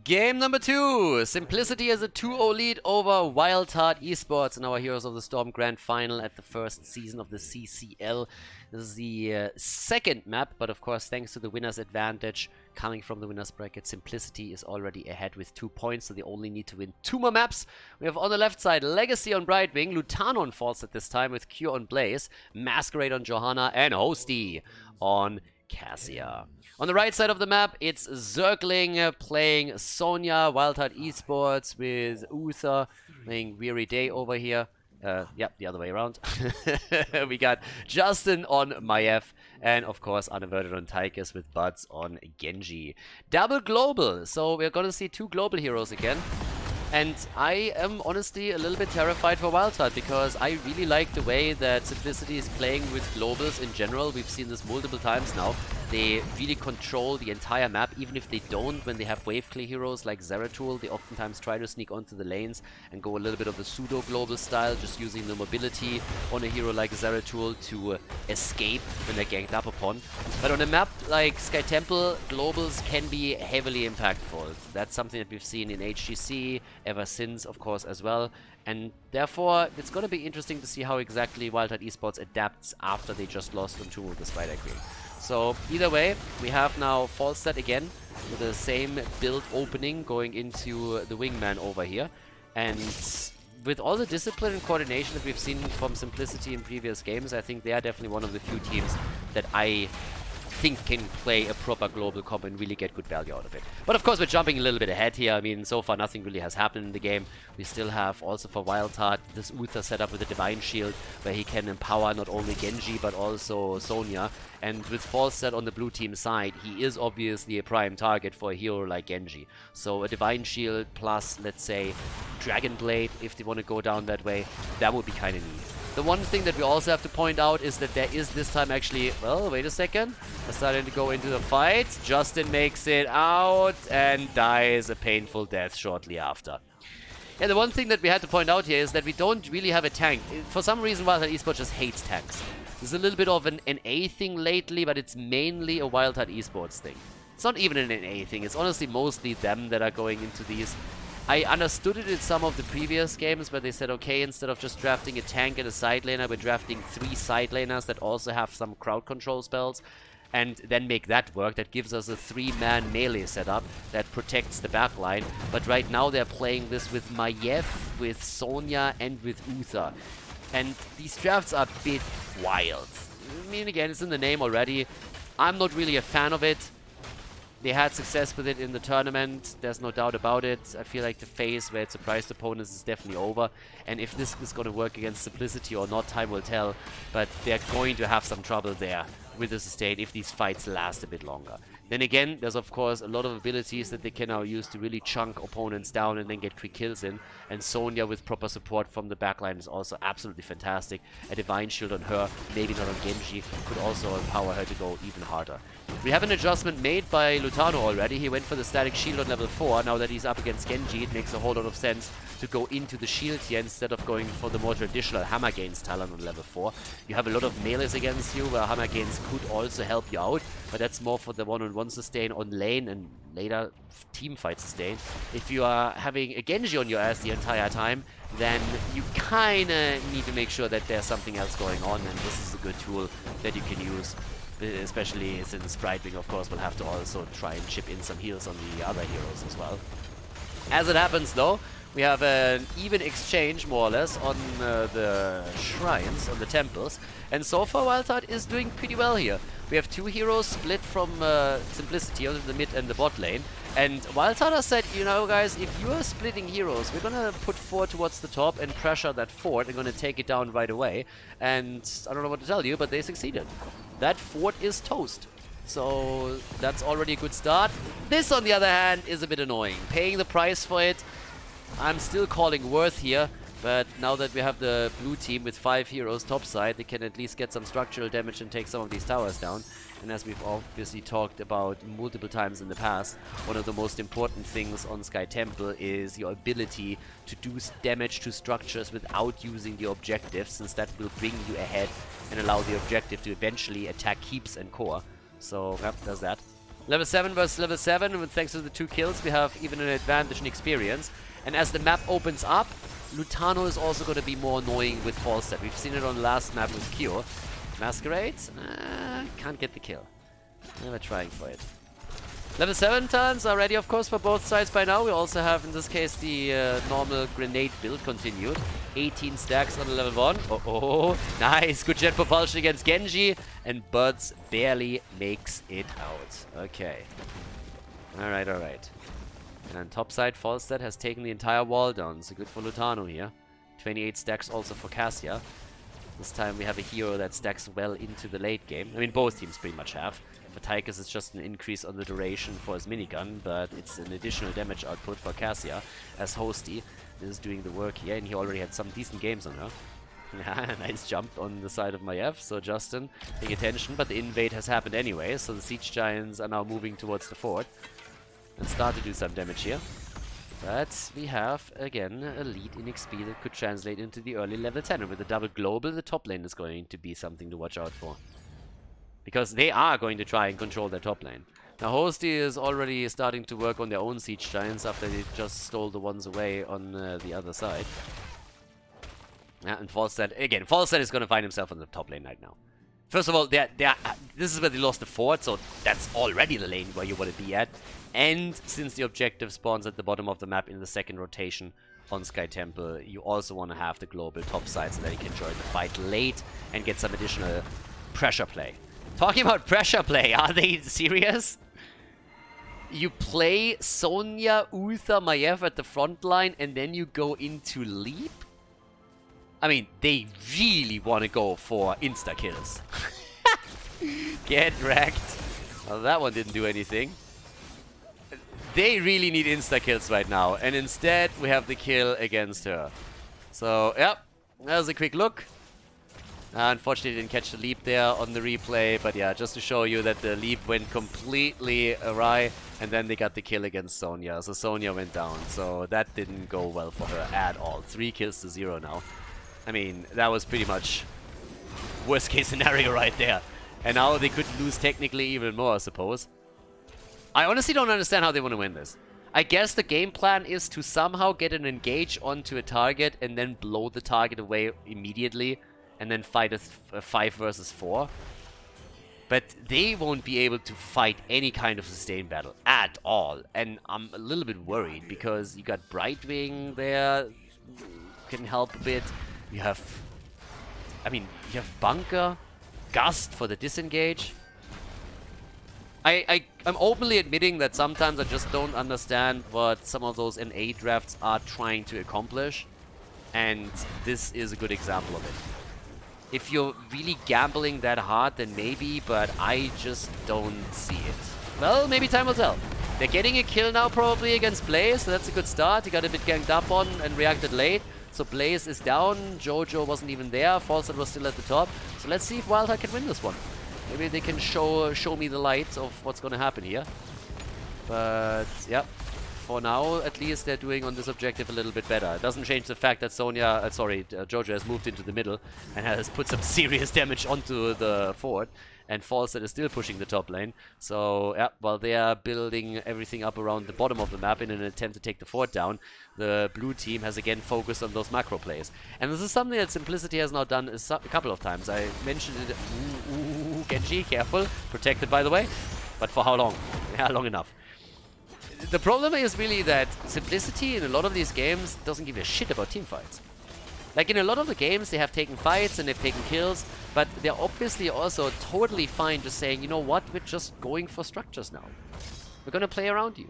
Game number 2. Simplicity has a 2-0 lead over Wildheart Esports in our Heroes of the Storm Grand Final at the first season of the CCL. This is the second map, but of course thanks to the winner's advantage coming from the winner's bracket, Simplicity is already ahead with 2 points, so they only need to win 2 more maps. We have on the left side Legacy on Brightwing, Lutano on Falls at this time with Cure on Blaze, Masquerade on Johanna, and Hosty on Cassia. On the right side of the map, it's Zergling playing Sonya, Wildheart Esports with Uther playing Weary Day over here. Yep, the other way around. We got Justin on Maiev, and of course Unaverted on Tychus with Buds on Genji. Double global, so we're gonna see 2 global heroes again. And I am honestly a little bit terrified for Wildheart because I really like the way that Simplicity is playing with globals in general. We've seen this multiple times now. They really control the entire map, even if they don't. When they have wave clear heroes like Zeratul, they oftentimes try to sneak onto the lanes and go a little bit of the pseudo-global style, just using the mobility on a hero like Zeratul to escape when they're ganked up upon. But on a map like Sky Temple, globals can be heavily impactful. That's something that we've seen in HGC, ever since, of course, as well. And therefore, it's going to be interesting to see how exactly Wildheart Esports adapts after they just lost on Tomb of the Spider Queen. So, either way, we have now Falstad again with the same build opening going into the Wingman over here. And with all the discipline and coordination that we've seen from Simplicity in previous games, I think they are definitely one of the few teams that I think can play a proper global comp and really get good value out of it. But of course, we're jumping a little bit ahead here. I mean, so far nothing really has happened in the game. We still have also for Wildheart this Uther set up with a Divine Shield where he can empower not only Genji but also Sonya. And with Falstad on the blue team side, he is obviously a prime target for a hero like Genji. So a Divine Shield plus, let's say, Dragon Blade, if they want to go down that way, that would be kind of neat. The one thing that we also have to point out is that there is this time actually... Well, wait a second. We're starting to go into the fight. Justin makes it out and dies a painful death shortly after. Yeah, the one thing that we had to point out here is that we don't really have a tank. For some reason, Wildheart Esports just hates tanks. There's a little bit of an NA thing lately, but it's mainly a Wildheart Esports thing. It's not even an NA thing. It's honestly mostly them that are going into these. I understood it in some of the previous games where they said, okay, instead of just drafting a tank and a side laner, we're drafting 3 side laners that also have some crowd control spells. And then make that work. That gives us a 3-man melee setup that protects the backline. But right now they're playing this with Maiev, with Sonya, and with Uther. And these drafts are a bit wild. I mean, again, it's in the name already. I'm not really a fan of it. They had success with it in the tournament, there's no doubt about it. I feel like the phase where it surprised opponents is definitely over. And if this is going to work against Simplicity or not, time will tell. But they're going to have some trouble there with the sustain if these fights last a bit longer. Then again, there's of course a lot of abilities that they can now use to really chunk opponents down and then get quick kills in. And Sonya with proper support from the backline is also absolutely fantastic. A Divine Shield on her, maybe not on Genji, could also empower her to go even harder. We have an adjustment made by Lutano already. He went for the Static Shield on level 4. Now that he's up against Genji, it makes a whole lot of sense to go into the shield here instead of going for the more traditional Hammer Gains talent on level 4. You have a lot of melees against you where Hammer Gains could also help you out, but that's more for the one-on-one sustain on lane and later team fight sustain. If you are having a Genji on your ass the entire time, then you kinda need to make sure that there's something else going on, and this is a good tool that you can use. Especially since Brightwing, of course, will have to also try and chip in some heals on the other heroes as well. As it happens, though, we have an even exchange, more or less, on the shrines, on the temples. And so far, Wildheart is doing pretty well here. We have 2 heroes split from Simplicity onto the mid and the bot lane. And Wildheart has said, you know, guys, if you are splitting heroes, we're gonna put 4 towards the top and pressure that fort and gonna take it down right away. And I don't know what to tell you, but they succeeded. That fort is toast. So that's already a good start. This, on the other hand, is a bit annoying. Paying the price for it, I'm still calling worth here. But now that we have the blue team with 5 heroes topside, they can at least get some structural damage and take some of these towers down. And as we've obviously talked about multiple times in the past, one of the most important things on Sky Temple is your ability to do damage to structures without using the objective, since that will bring you ahead and allow the objective to eventually attack keeps and core. So, yep, does that. Level 7 versus level 7, and thanks to the 2 kills, we have even an advantage in experience. And as the map opens up, Lutano is also going to be more annoying with Falstad. We've seen it on the last map with Kyo. Masquerade? Can't get the kill. Never trying for it. Level 7 turns are ready, of course, for both sides by now. We also have, in this case, the normal grenade build continued. 18 stacks on the level 1. Oh, nice. Good jet propulsion against Genji. And Buds barely makes it out. Okay. Alright, alright. And on top side, Falstad has taken the entire wall down. So good for Lutano here. 28 stacks also for Cassia. This time we have a hero that stacks well into the late game. I mean, both teams pretty much have. For Tychus, it's just an increase on the duration for his minigun, but it's an additional damage output for Cassia, as Hosty is doing the work here, and he already had some decent games on her. Nice jump on the side of Maiev, so Justin, paying attention, but the invade has happened anyway, so the Siege Giants are now moving towards the fort and start to do some damage here. But we have, again, a lead in XP that could translate into the early level 10, and with the double global, the top lane is going to be something to watch out for. Because they are going to try and control their top lane. Now, Hosty is already starting to work on their own Siege Giants after they just stole the ones away on the other side. Yeah, and Falstad, again, Falstad is going to find himself on the top lane right now. First of all, this is where they lost the fort, so that's already the lane where you want to be at. And since the objective spawns at the bottom of the map in the second rotation on Sky Temple, you also want to have the global top side so that you can join the fight late and get some additional pressure play. Talking about pressure play, are they serious? You play Sonya, Uther, Maiev at the front line, and then you go into Leap? I mean, they really want to go for insta-kills. Get wrecked. Well, that one didn't do anything. They really need insta-kills right now, and instead we have the kill against her. So, yep, that was a quick look. Unfortunately, didn't catch the leap there on the replay, but yeah, just to show you that the leap went completely awry, and then they got the kill against Sonya. So Sonya went down, so that didn't go well for her at all. 3 kills to 0 now. I mean, that was pretty much worst case scenario right there. And now they could lose technically even more, I suppose. I honestly don't understand how they want to win this. I guess the game plan is to somehow get an engage onto a target and then blow the target away immediately and then fight a 5 versus 4. But they won't be able to fight any kind of sustained battle at all. And I'm a little bit worried because you got Brightwing there, can help a bit. You have, I mean, you have Bunker, Gust for the disengage. I'm openly admitting that sometimes I just don't understand what some of those NA drafts are trying to accomplish. And this is a good example of it. If you're really gambling that hard, then maybe, but I just don't see it. Well, maybe time will tell. They're getting a kill now probably against Blaze, so that's a good start. He got a bit ganged up on and reacted late. So Blaze is down, Jojo wasn't even there, Falstad was still at the top. So let's see if Wildheart can win this one. Maybe they can show me the light of what's gonna happen here. But, yeah. For now, at least they're doing on this objective a little bit better. It doesn't change the fact that Jojo has moved into the middle and has put some serious damage onto the fort. And Falstad is still pushing the top lane. So, yeah, while they are building everything up around the bottom of the map in an attempt to take the fort down, the blue team has again focused on those macro plays. And this is something that Simplicity has now done a couple of times. I mentioned it. Ooh, Genji, careful. Protected, by the way. But for how long? Yeah, long enough. The problem is really that Simplicity in a lot of these games doesn't give a shit about teamfights. Like in a lot of the games, they have taken fights and they've taken kills, but they're obviously also totally fine just saying, you know what, we're just going for structures now. We're gonna play around you.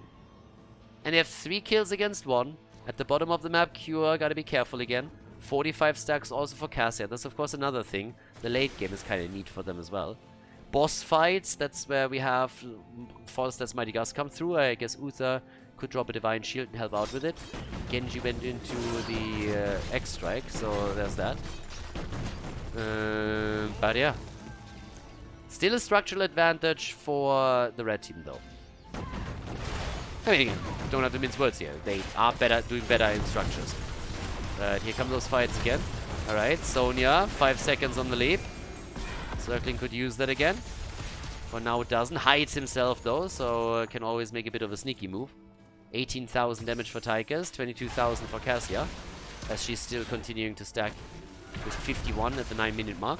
And they have 3 kills against 1. At the bottom of the map, Cure, gotta be careful again. 45 stacks also for Cassia. That's of course another thing. The late game is kind of neat for them as well. Boss fights, that's where we have Falstad's Mighty Gust come through. I guess Uther could drop a Divine Shield and help out with it. Genji went into the X-Strike, so there's that. But yeah. Still a structural advantage for the red team though. I mean, don't have to mince words here. They are doing better in structures. But here come those fights again. Alright, Sonya, 5 seconds on the lead. Circling could use that again. For now it doesn't. Hides himself though, so can always make a bit of a sneaky move. 18,000 damage for Tychus, 22,000 for Cassia. As she's still continuing to stack with 51 at the 9-minute mark.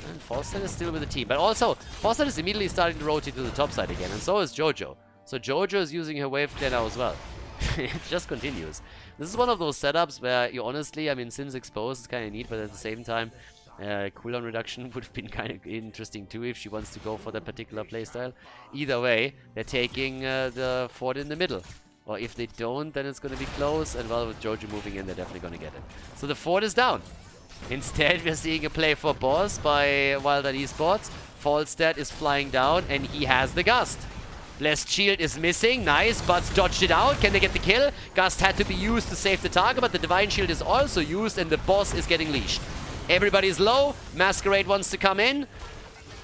And Falstad is still with the team. But also, Falstad is immediately starting to rotate to the top side again. And so is Jojo. So Jojo is using her wave clear now as well. It just continues. This is one of those setups where you honestly, I mean, Sims exposed is kind of neat, but at the same time, cooldown reduction would have been kind of interesting too if she wants to go for that particular playstyle. Either way, they're taking the fort in the middle. Or if they don't, then it's going to be close. And well, with Jojo moving in, they're definitely going to get it. So the fort is down. Instead, we're seeing a play for boss by Wildheart Esports. Falstad is flying down, and he has the Gust. Blessed Shield is missing. Nice, but dodged it out. Can they get the kill? Gust had to be used to save the target, but the Divine Shield is also used, and the boss is getting leashed. Everybody's low. Masquerade wants to come in.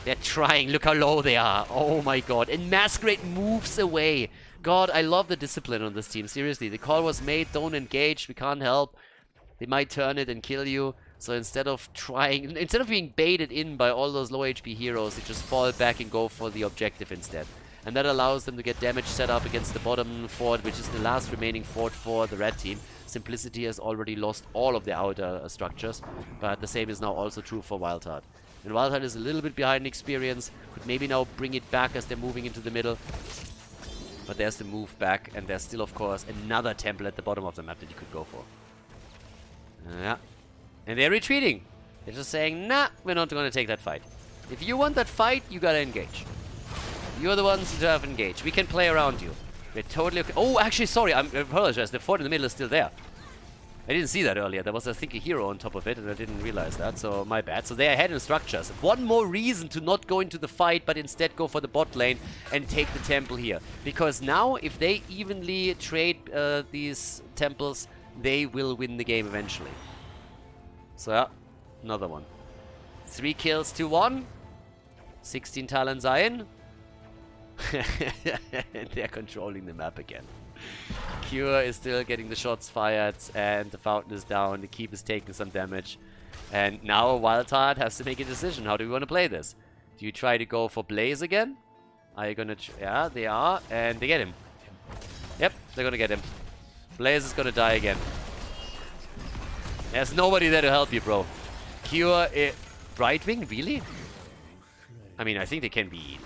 They're trying. Look how low they are. Oh my god. And Masquerade moves away. God, I love the discipline on this team. Seriously, the call was made. Don't engage. We can't help. They might turn it and kill you. So instead of being baited in by all those low HP heroes, they just fall back and go for the objective instead. And that allows them to get damage set up against the bottom fort, which is the last remaining fort for the red team. Simplicity has already lost all of their outer structures, but the same is now also true for Wildheart. And Wildheart is a little bit behind in experience, could maybe now bring it back as they're moving into the middle. But there's the move back, and there's still, of course, another temple at the bottom of the map that you could go for. Yeah. And they're retreating. They're just saying, nah, we're not going to take that fight. If you want that fight, you gotta engage. You're the ones who have engaged. We can play around you. We're totally okay. Oh, actually, sorry, I apologize. The fort in the middle is still there. I didn't see that earlier. There was, I think, a hero on top of it, and I didn't realize that, so my bad. So they are ahead in structures. One more reason to not go into the fight, but instead go for the bot lane and take the temple here. Because now, if they evenly trade these temples, they will win the game eventually. So yeah, another one. 3 kills to 1. 16 talents are in. They're controlling the map again. Cure is still getting the shots fired, and the fountain is down. The keep is taking some damage. And now Wildheart has to make a decision. How do we want to play this? Do you try to go for Blaze again? Are you gonna... yeah, they are. And they get him. Yep, they're gonna get him. Blaze is gonna die again. There's nobody there to help you, bro. Cure... Brightwing? Really? I mean, I think they can be...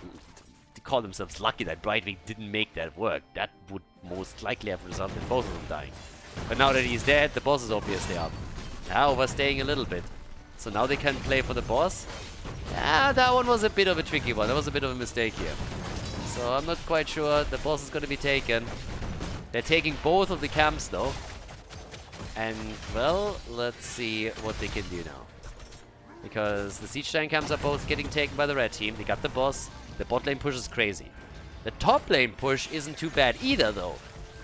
call themselves lucky that Brightwing didn't make that work. That would most likely have resulted in both of them dying. But now that he's dead, the boss is obviously up. Now overstaying a little bit. So now they can play for the boss. Yeah, that one was a bit of a tricky one. That was a bit of a mistake here. So I'm not quite sure the boss is going to be taken. They're taking both of the camps though. And, well, let's see what they can do now. Because the Siege Giant camps are both getting taken by the red team. They got the boss. The bot lane push is crazy. The top lane push isn't too bad either, though.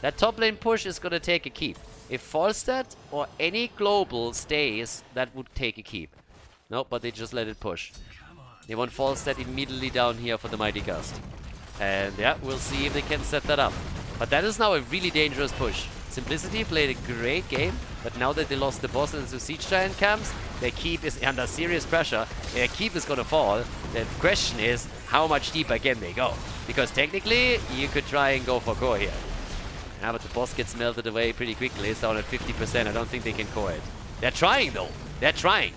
That top lane push is gonna take a keep. If Falstad or any global stays, that would take a keep. Nope, but they just let it push. They want Falstad immediately down here for the Mighty Gust. And yeah, we'll see if they can set that up. But that is now a really dangerous push. Simplicity played a great game, but now that they lost the boss into Siege Giant camps, their keep is under serious pressure. Their keep is gonna fall. The question is, how much deeper can they go? Because technically, you could try and go for core here. Yeah, but the boss gets melted away pretty quickly. It's down at 50%. I don't think they can core it. They're trying, though. They're trying.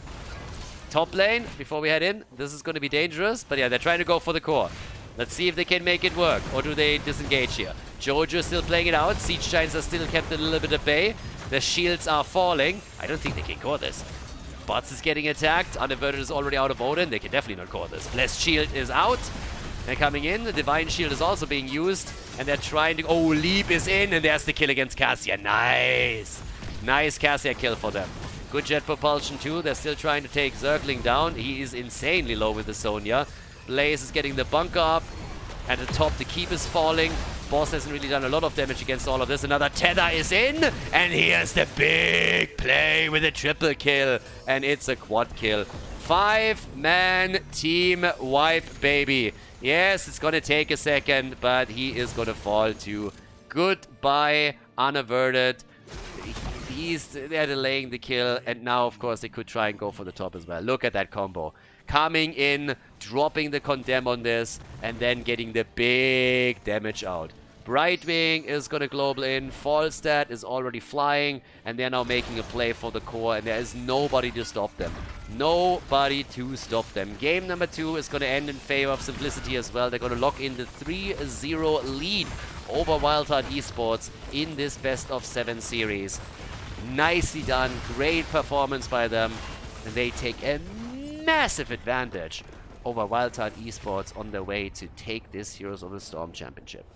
Top lane, before we head in, this is gonna be dangerous. But yeah, they're trying to go for the core. Let's see if they can make it work. Or do they disengage here? Jojo is still playing it out. Siege Giants are still kept a little bit at bay. The shields are falling. I don't think they can core this. Bots is getting attacked. Unaverted is already out of Odin. They can definitely not core this. Blessed Shield is out. They're coming in. The Divine Shield is also being used. And they're trying to... oh, Leap is in. And there's the kill against Cassia. Nice. Nice Cassia kill for them. Good jet propulsion too. They're still trying to take Zergling down. He is insanely low with the Sonya. Blaze is getting the bunker up. At the top, the keep is falling. Boss hasn't really done a lot of damage against all of this. Another tether is in. And here's the big play with a triple kill. And it's a quad kill. 5-man team wipe, baby. Yes, it's going to take a second, but he is going to fall too. Goodbye, Unaverted. They're delaying the kill. And now, of course, they could try and go for the top as well. Look at that combo. Coming in, dropping the condemn on this, and then getting the big damage out. Brightwing is going to global in. Falstad is already flying, and they're now making a play for the core, and there is nobody to stop them. Nobody to stop them. Game number 2 is going to end in favor of Simplicity as well. They're going to lock in the 3-0 lead over Wildheart Esports in this best of 7 series. Nicely done. Great performance by them. And they take a massive advantage over Wildheart Esports on their way to take this Heroes of the Storm Championship.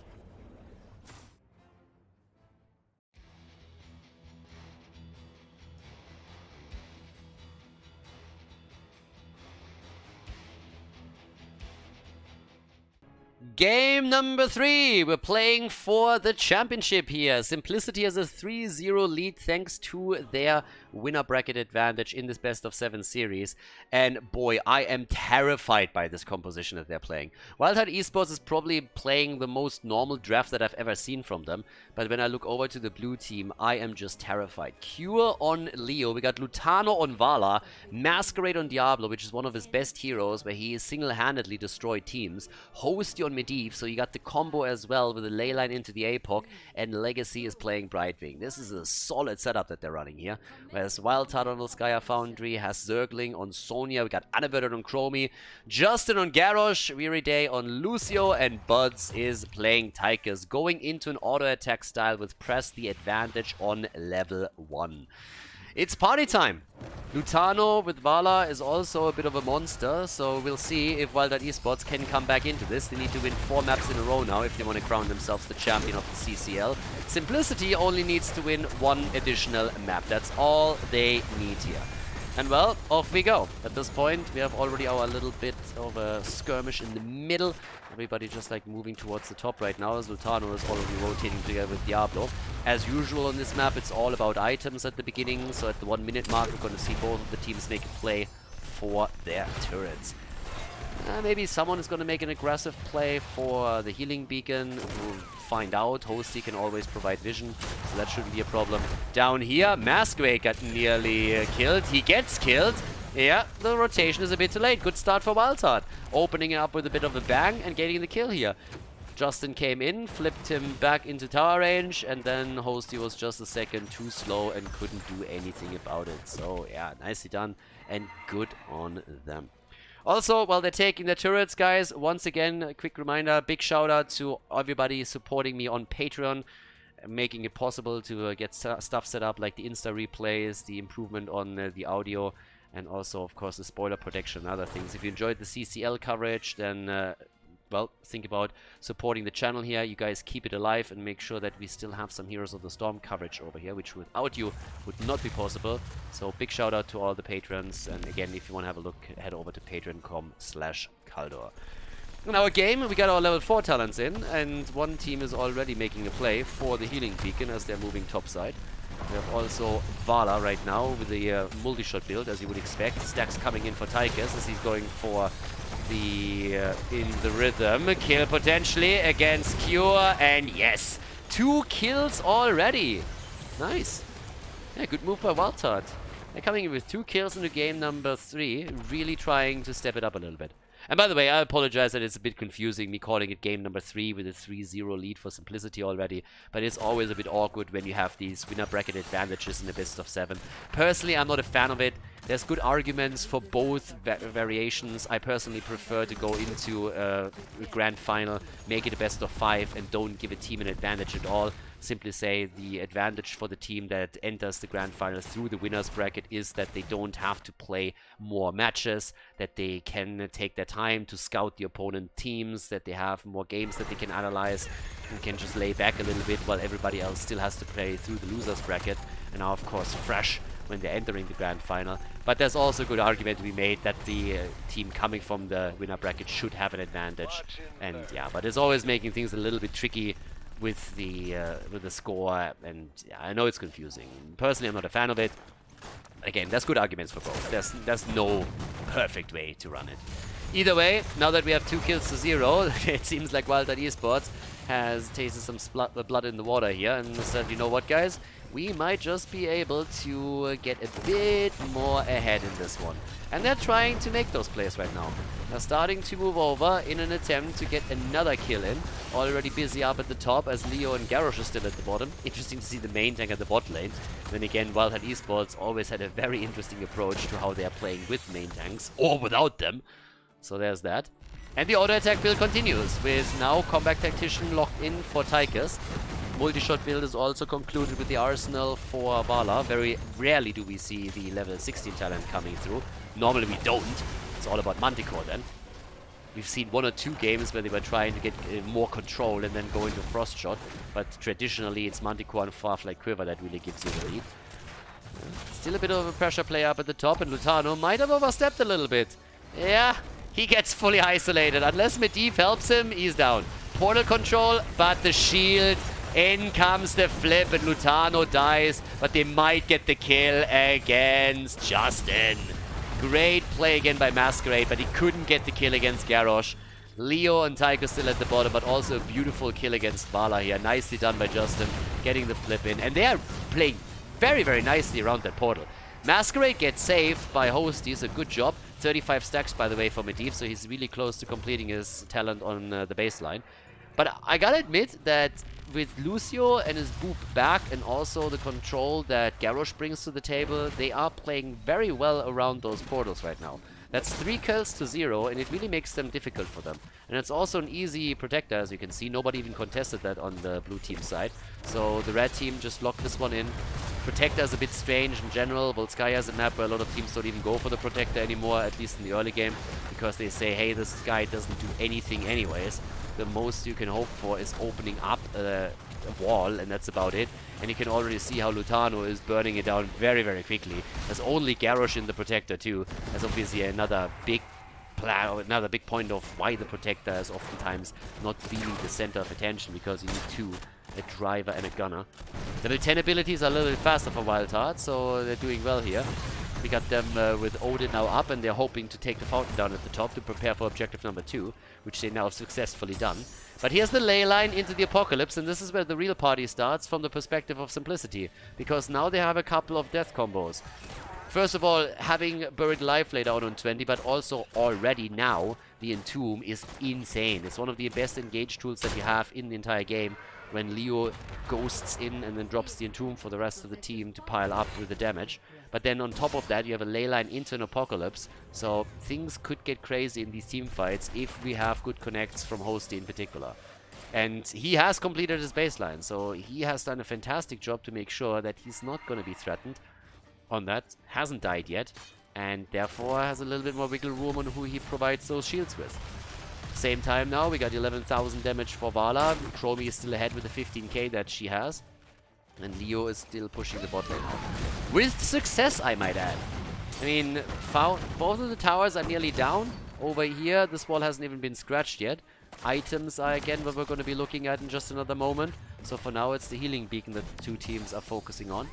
Game number 3. We're playing for the championship here. Simplicity has a 3-0 lead thanks to their winner bracket advantage in this best of 7 series. And boy, I am terrified by this composition that they're playing. Wildheart Esports is probably playing the most normal draft that I've ever seen from them. But when I look over to the blue team, I am just terrified. Cure on Leo. We got Lutano on Vala. Masquerade on Diablo, which is one of his best heroes, where he single-handedly destroyed teams. Hosty on Medivh, so you got the combo as well with the leyline into the APOC, and Legacy is playing Brightwing. This is a solid setup that they're running here. Whereas Wildheart on Volskaya Foundry has Zergling on Sonya, we got Unaverted on Chromie, Justin on Garrosh, Weary Day on Lucio, and Buds is playing Tychus, going into an auto attack style with Press the advantage on level 1. It's party time. Lutano with Vala is also a bit of a monster, so we'll see if Wildheart Esports can come back into this. They need to win 4 maps in a row now if they want to crown themselves the champion of the CCL. Simplicity only needs to win 1 additional map. That's all they need here. And well, off we go. At this point, we have already our little bit of a skirmish in the middle. Everybody just like moving towards the top right now, as Lutano is already rotating together with Diablo. As usual on this map, it's all about items at the beginning, so at the 1 minute mark, we're going to see both of the teams make a play for their turrets. Maybe someone is going to make an aggressive play for the healing beacon. We'll find out. Hosty can always provide vision, so that shouldn't be a problem. Down here, Masquerade got nearly killed. He gets killed. Yeah, the rotation is a bit too late. Good start for Wildheart. Opening it up with a bit of a bang and getting the kill here. Justin came in, flipped him back into tower range, and then Hosty was just a second too slow and couldn't do anything about it. So yeah, nicely done and good on them. Also, while they're taking the turrets, guys, once again, a quick reminder, big shout out to everybody supporting me on Patreon, making it possible to get stuff set up like the Insta replays, the improvement on the audio, and also, of course, the spoiler protection and other things. If you enjoyed the CCL coverage, then well, think about supporting the channel here. You guys keep it alive and make sure that we still have some Heroes of the Storm coverage over here, which without you would not be possible. So big shout out to all the patrons. And again, if you want to have a look, head over to patreon.com/Khaldor. In our game, we got our level 4 talents in, and one team is already making a play for the healing beacon as they're moving topside. We have also Vala right now with the multi-shot build, as you would expect. Stacks coming in for Tychus as he's going for the in the rhythm kill potentially against Cure, and yes, 2 kills already. Nice. Yeah, good move by Wildheart. They're coming in with 2 kills into game number 3, really trying to step it up a little bit. And by the way, I apologize that it's a bit confusing, me calling it game number 3 with a 3-0 lead for Simplicity already, but it's always a bit awkward when you have these winner bracket advantages in the best of 7. Personally, I'm not a fan of it. There's good arguments for both variations. I personally prefer to go into a grand final, make it a best of 5, and don't give a team an advantage at all. Simply say the advantage for the team that enters the grand final through the winners bracket is that they don't have to play more matches, that they can take their time to scout the opponent teams, that they have more games that they can analyze and can just lay back a little bit while everybody else still has to play through the losers bracket and are of course fresh when they're entering the grand final. But there's also a good argument to be made that the team coming from the winner bracket should have an advantage. And yeah, but it's always making things a little bit tricky with the score, and yeah, I know it's confusing. Personally, I'm not a fan of it. Again, there's good arguments for both. There's no perfect way to run it. Either way, now that we have 2 kills to 0, it seems like Wildheart Esports has tasted some blood in the water here and said, you know what, guys? We might just be able to get a bit more ahead in this one. And they're trying to make those plays right now. They're starting to move over in an attempt to get another kill in. Already busy up at the top as Leo and Garrosh are still at the bottom. Interesting to see the main tank at the bot lane. Then again, Wildheart Esports always had a very interesting approach to how they are playing with main tanks, or without them. So there's that. And the auto attack build continues, with now Combat Tactician locked in for Tychus. Multi-shot build is also concluded with the arsenal for Vala. Very rarely do we see the level 16 talent coming through. Normally we don't. It's all about Manticore then. We've seen 1 or 2 games where they were trying to get more control and then go into Frost Shot. But traditionally it's Manticore and Farfly Quiver that really gives you the lead. Still a bit of a pressure play up at the top, and Lutano might have overstepped a little bit. Yeah, he gets fully isolated. Unless Medivh helps him, he's down. Portal control, but the shield. In comes the flip and Lutano dies, but they might get the kill against Justin. Great play again by Masquerade, but he couldn't get the kill against Garrosh. Leo and Tycho still at the bottom, but also a beautiful kill against Vala here. Nicely done by Justin, getting the flip in. And they are playing very, very nicely around that portal. Masquerade gets saved by Hosty, so good job. 35 stacks, by the way, for Medivh, so he's really close to completing his talent on the baseline. But I gotta admit that with Lucio and his boop back, and also the control that Garrosh brings to the table, they are playing very well around those portals right now. That's 3 kills to 0, and it really makes them difficult for them. And it's also an easy protector, as you can see. Nobody even contested that on the blue team side. So the red team just locked this one in. Protector is a bit strange in general. Volskaya is a map where a lot of teams don't even go for the protector anymore, at least in the early game, because they say, hey, this guy doesn't do anything anyways. The most you can hope for is opening up a wall, and that's about it. And you can already see how Lutano is burning it down very, very quickly. There's only Garrosh in the protector too. That's obviously another big point of why the protector is oftentimes not being the center of attention, because you need 2, a driver and a gunner. Level 10 abilities are a little bit faster for Wildheart, so they're doing well here. We got them with Odin now up, and they're hoping to take the fountain down at the top to prepare for objective number 2, which they now have successfully done. But here's the ley line into the apocalypse, and this is where the real party starts from the perspective of Simplicity, because now they have a couple of death combos. First of all, having Buried Alive laid out on 20, but also already now, the Entomb is insane. It's one of the best engage tools that you have in the entire game, when Leo ghosts in and then drops the Entomb for the rest of the team to pile up with the damage. But then on top of that, you have a ley line into an apocalypse, so things could get crazy in these team fights if we have good connects from Hosty in particular. And he has completed his baseline, so he has done a fantastic job to make sure that he's not going to be threatened on that, hasn't died yet, and therefore has a little bit more wiggle room on who he provides those shields with. Same time now, we got 11,000 damage for Vala. Chromie is still ahead with the 15k that she has. And Leo is still pushing the bot lane out. With success, I might add. I mean, both of the towers are nearly down. Over here, this wall hasn't even been scratched yet. Items are again what we're going to be looking at in just another moment. So for now, it's the healing beacon that the 2 teams are focusing on.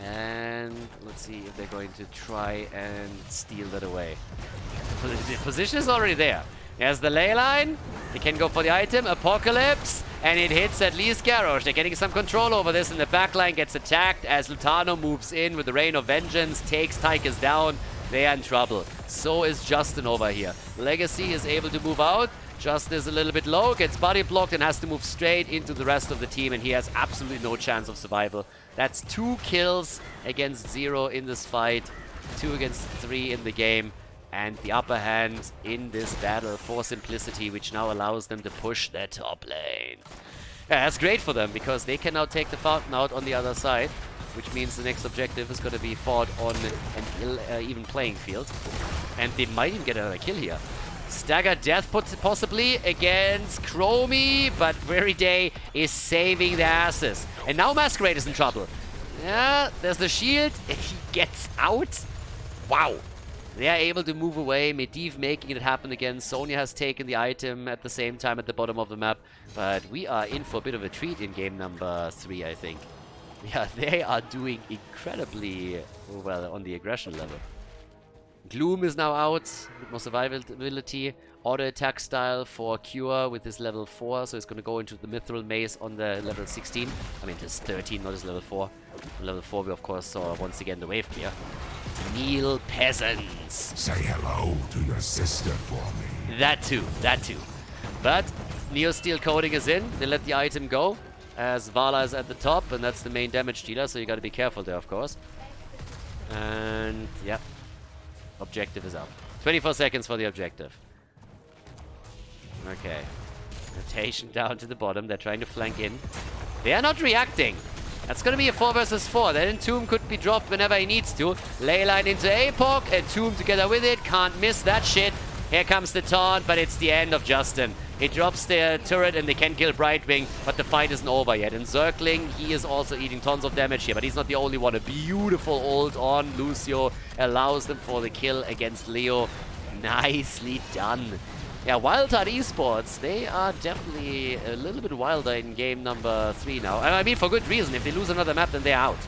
And let's see if they're going to try and steal that away. The position is already there. There's the ley line. They can go for the item. Apocalypse. And it hits at least Garrosh. They're getting some control over this, and the backline gets attacked as Lutano moves in with the Rain of Vengeance, takes Tychus down. They are in trouble. So is Justin over here. Legacy is able to move out. Justin is a little bit low, gets body blocked, and has to move straight into the rest of the team, and he has absolutely no chance of survival. That's 2 kills against 0 in this fight, 2 against 3 in the game, and the upper hand in this battle for Simplicity, which now allows them to push their top lane. Yeah, that's great for them, because they can now take the fountain out on the other side, which means the next objective is going to be fought on an even playing field. And they might even get another kill here. Stagger death possibly against Chromie, but Very Day is saving their asses. And now Masquerade is in trouble. Yeah, there's the shield. He gets out. Wow. They are able to move away. Medivh making it happen again. Sonya has taken the item at the same time at the bottom of the map. But we are in for a bit of a treat in game number 3, I think. Yeah, they are doing incredibly well on the aggression level. Gloom is now out with more survivability. Auto attack style for Cure with his level 4, so he's going to go into the Mithril Maze on the level 16. I mean, his 13, not his level 4. Level 4 we of course saw once again the wave clear. Kneel Peasants. Say hello to your sister for me. That too. But Neo Steel Coding is in. They let the item go as Vala is at the top, and that's the main damage dealer, so you got to be careful there, of course. And yeah. Objective is up. 24 seconds for the objective. Okay. Rotation down to the bottom. They're trying to flank in. They are not reacting. That's going to be a 4 versus 4. That Entomb could be dropped whenever he needs to. Leyline into Apoc. Entomb together with it. Can't miss that shit. Here comes the taunt, but it's the end of Justin. He drops the turret and they can kill Brightwing, but the fight isn't over yet. Encircling, he is also eating tons of damage here, but he's not the only one. A beautiful ult on Lucio allows them for the kill against Leo. Nicely done. Yeah, Wildheart Esports, they are definitely a little bit wilder in game number 3 now. And I mean, for good reason. If they lose another map, then they're out.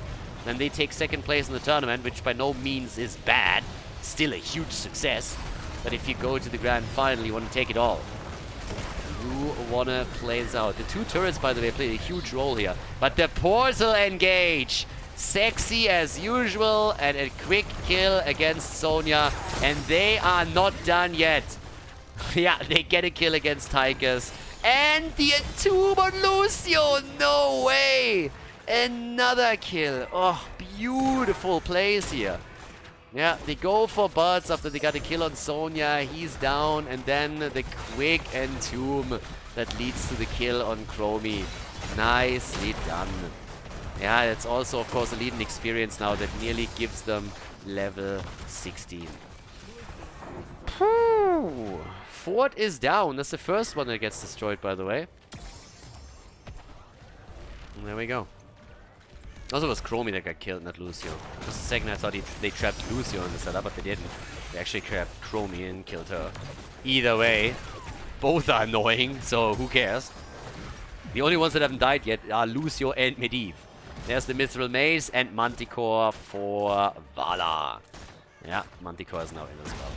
Then they take second place in the tournament, which by no means is bad. Still a huge success. But if you go to the grand final, you want to take it all. You want to play this out. The 2 turrets, by the way, play a huge role here. But the portal engage. Sexy as usual. And a quick kill against Sonya. And they are not done yet. Yeah, they get a kill against Tychus. And the Entomb on Lucio. No way. Another kill. Oh, beautiful plays here. Yeah, they go for Buds after they got a kill on Sonya. He's down, and then the quick entomb that leads to the kill on Chromie. Nicely done. Yeah, it's also, of course, a leading experience now that nearly gives them level 16. Fort is down. That's the first one that gets destroyed, by the way. And there we go. Also, it was Chromie that got killed, not Lucio. Just a second I thought they trapped Lucio in the setup, but they didn't. They actually trapped Chromie and killed her. Either way, both are annoying, so who cares? The only ones that haven't died yet are Lucio and Medivh. There's the Mithril Mace and Manticore for Vala. Yeah, Manticore is now in as well.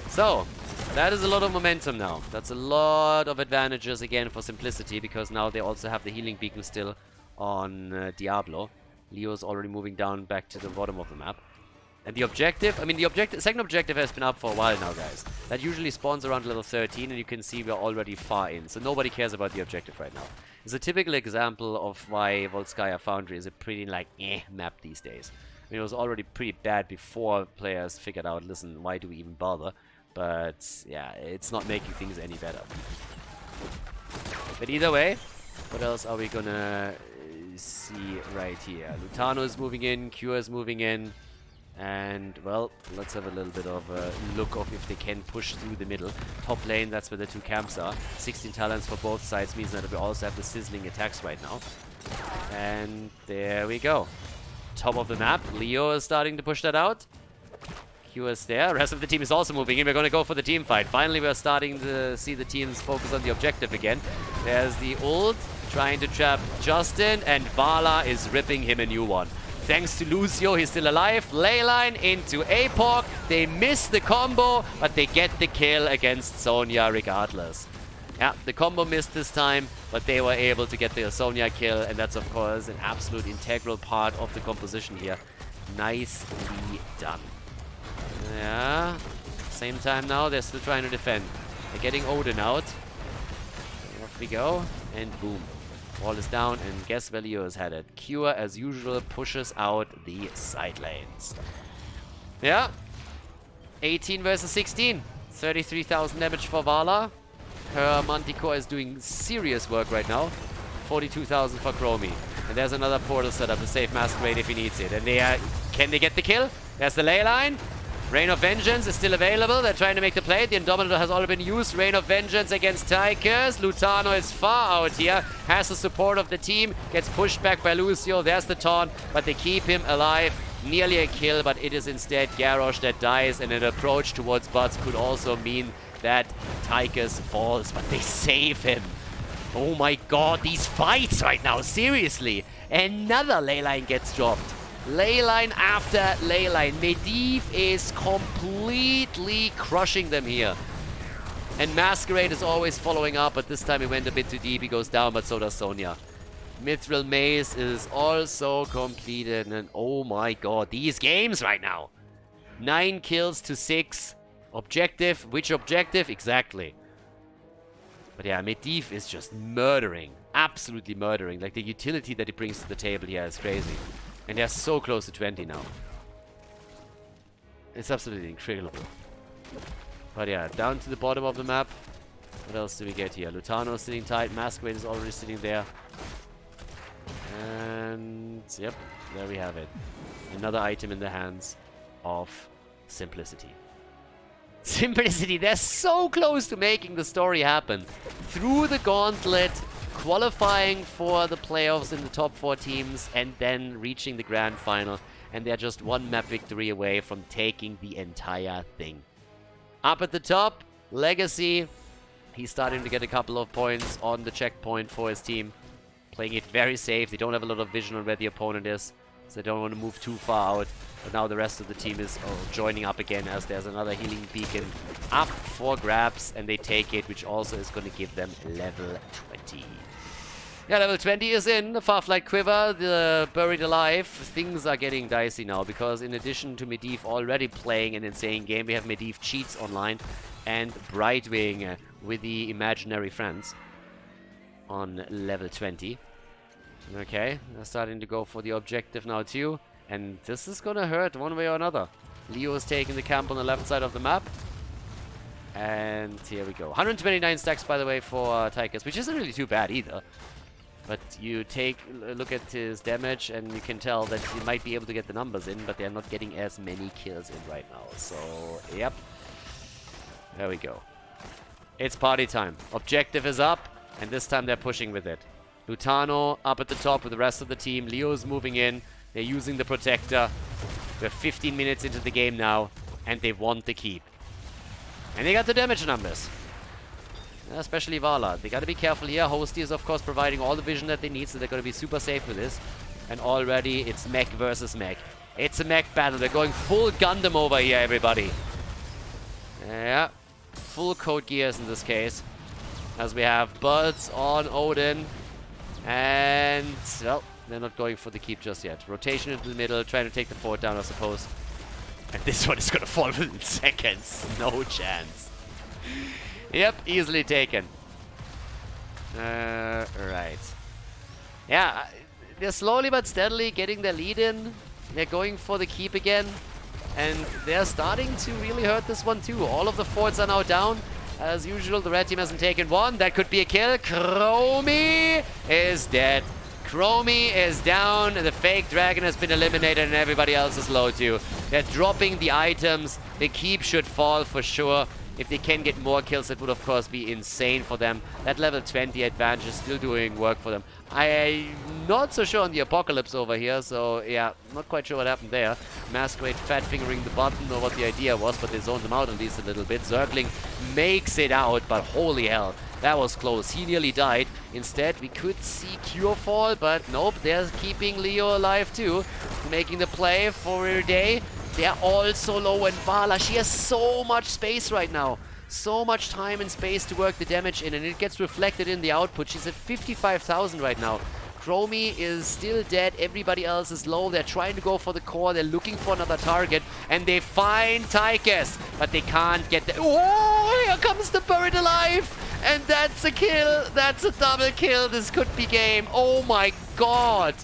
So, that is a lot of momentum now. That's a lot of advantages again for Simplicity, because now they also have the healing beacon still on Diablo. Leo's already moving down back to the bottom of the map. And the objective, I mean, second objective has been up for a while now, guys. That usually spawns around level 13, and you can see we're already far in. So nobody cares about the objective right now. It's a typical example of why Volskaya Foundry is a pretty, like, map these days. I mean, it was already pretty bad before players figured out, listen, why do we even bother? But, yeah, it's not making things any better. But either way, what else are we gonna see right here? Lutano is moving in, Cure is moving in. And, well, let's have a little bit of a look of if they can push through the middle. Top lane, that's where the two camps are. 16 talents for both sides means that we also have the sizzling attacks right now. And there we go. Top of the map, Leo is starting to push that out. Q is there. Rest of the team is also moving in. We're going to go for the team fight. Finally, we're starting to see the teams focus on the objective again. There's the ult trying to trap Justin, and Vala is ripping him a new one. Thanks to Lucio, he's still alive. Leyline into APOC. They miss the combo, but they get the kill against Sonya regardless. Yeah, the combo missed this time, but they were able to get the Sonya kill, and that's, of course, an absolute integral part of the composition here. Nicely done. Yeah, same time now, they're still trying to defend. They're getting Odin out. Off we go, and boom. Wall is down, and guess where Leo is headed. Cure, as usual, pushes out the side lanes. Yeah. 18 versus 16. 33,000 damage for Vala. Her Manticore is doing serious work right now. 42,000 for Chromie. And there's another portal set up to save Masquerade if he needs it. And they are... Can they get the kill? There's the ley line. Rain of Vengeance is still available. They're trying to make the play. The Indomitable has already been used. Rain of Vengeance against Tychus. Lutano is far out here. Has the support of the team. Gets pushed back by Lucio. There's the taunt. But they keep him alive. Nearly a kill, but it is instead Garrosh that dies. And an approach towards Butts could also mean that Tychus falls. But they save him. Oh my god, these fights right now. Seriously. Another leyline gets dropped. Leyline after leyline. Medivh is completely crushing them here. And Masquerade is always following up, but this time he went a bit too deep. He goes down, but so does Sonya. Mithril Mace is also completed, and oh my god, these games right now. 9 kills to 6. Objective. Which objective? Exactly. But yeah, Medivh is just murdering. Absolutely murdering. Like, the utility that he brings to the table here is crazy. And they're so close to 20 now. It's absolutely incredible. But yeah, down to the bottom of the map. What else do we get here? Lutano sitting tight. Masquerade is already sitting there. And yep, there we have it. Another item in the hands of Simplicity. Simplicity, they're so close to making the story happen. Through the gauntlet, qualifying for the playoffs in the top 4 teams, and then reaching the grand final. And they're just one map victory away from taking the entire thing. Up at the top, Legacy. He's starting to get a couple of points on the checkpoint for his team. Playing it very safe. They don't have a lot of vision on where the opponent is, so they don't want to move too far out. But now the rest of the team is joining up again, as there's another healing beacon up for grabs, and they take it, which also is going to give them level 20. Yeah, level 20 is in. The Farflight Quiver, the Buried Alive. Things are getting dicey now, because in addition to Medivh already playing an insane game, we have Medivh Cheats online and Brightwing with the Imaginary Friends on level 20. Okay, they're starting to go for the objective now too. And this is gonna hurt one way or another. Leo's taking the camp on the left side of the map. And here we go. 129 stacks, by the way, for Tychus, which isn't really too bad either. But you take a look at his damage, and you can tell that he might be able to get the numbers in, but they're not getting as many kills in right now. So, yep. There we go. It's party time. Objective is up, and this time they're pushing with it. Lutano up at the top with the rest of the team. Leo's moving in. They're using the Protector. We're 15 minutes into the game now, and they want the keep. And they got the damage numbers. Especially Vala. They got to be careful here. Hosty is, of course, providing all the vision that they need, so they're going to be super safe with this. And already, it's mech versus mech. It's a mech battle. They're going full Gundam over here, everybody. Yeah. Full code gears in this case. As we have Buds on Odin. And, well, they're not going for the keep just yet. Rotation into the middle, trying to take the fort down, I suppose. And this one is going to fall within seconds. No chance. Yep, easily taken. Right. Yeah, they're slowly but steadily getting their lead in. They're going for the keep again. And they're starting to really hurt this one too. All of the forts are now down. As usual, the red team hasn't taken one. That could be a kill. Chromie is dead. Chromie is down. The fake dragon has been eliminated and everybody else is low too. They're dropping the items. The keep should fall for sure. If they can get more kills, it would of course be insane for them. That level 20 advantage is still doing work for them. I'm not so sure on the Apocalypse over here, so yeah, not quite sure what happened there. Masquerade fat fingering the button or what the idea was, but they zoned them out at least a little bit. Zergling makes it out, but holy hell, that was close. He nearly died. Instead, we could see Cure fall, but nope, they're keeping Leo alive too. Making the play for a day. They're all so low, and Vala, she has so much space right now. So much time and space to work the damage in, and it gets reflected in the output. She's at 55,000 right now. Chromie is still dead. Everybody else is low. They're trying to go for the core. They're looking for another target, and they find Tychus, but they can't get the... Oh, here comes the Buried Alive, and that's a kill. That's a double kill. This could be game. Oh my god.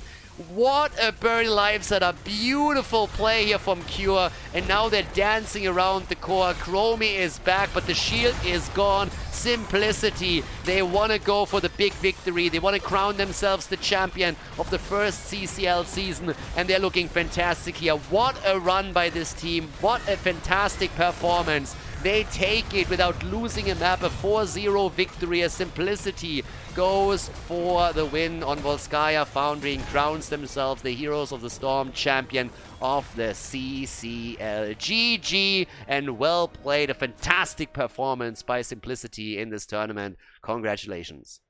What a Buried Alive setup. Beautiful play here from Cure. And now they're dancing around the core. Chromie is back, but the shield is gone. Simplicity. They want to go for the big victory. They want to crown themselves the champion of the first CCL season. And they're looking fantastic here. What a run by this team. What a fantastic performance. They take it without losing a map. A 4-0 victory. A Simplicity goes for the win on Volskaya Foundry and crowns themselves the Heroes of the Storm champion of the CCL. GG and well played. A fantastic performance by Simplicity in this tournament. Congratulations.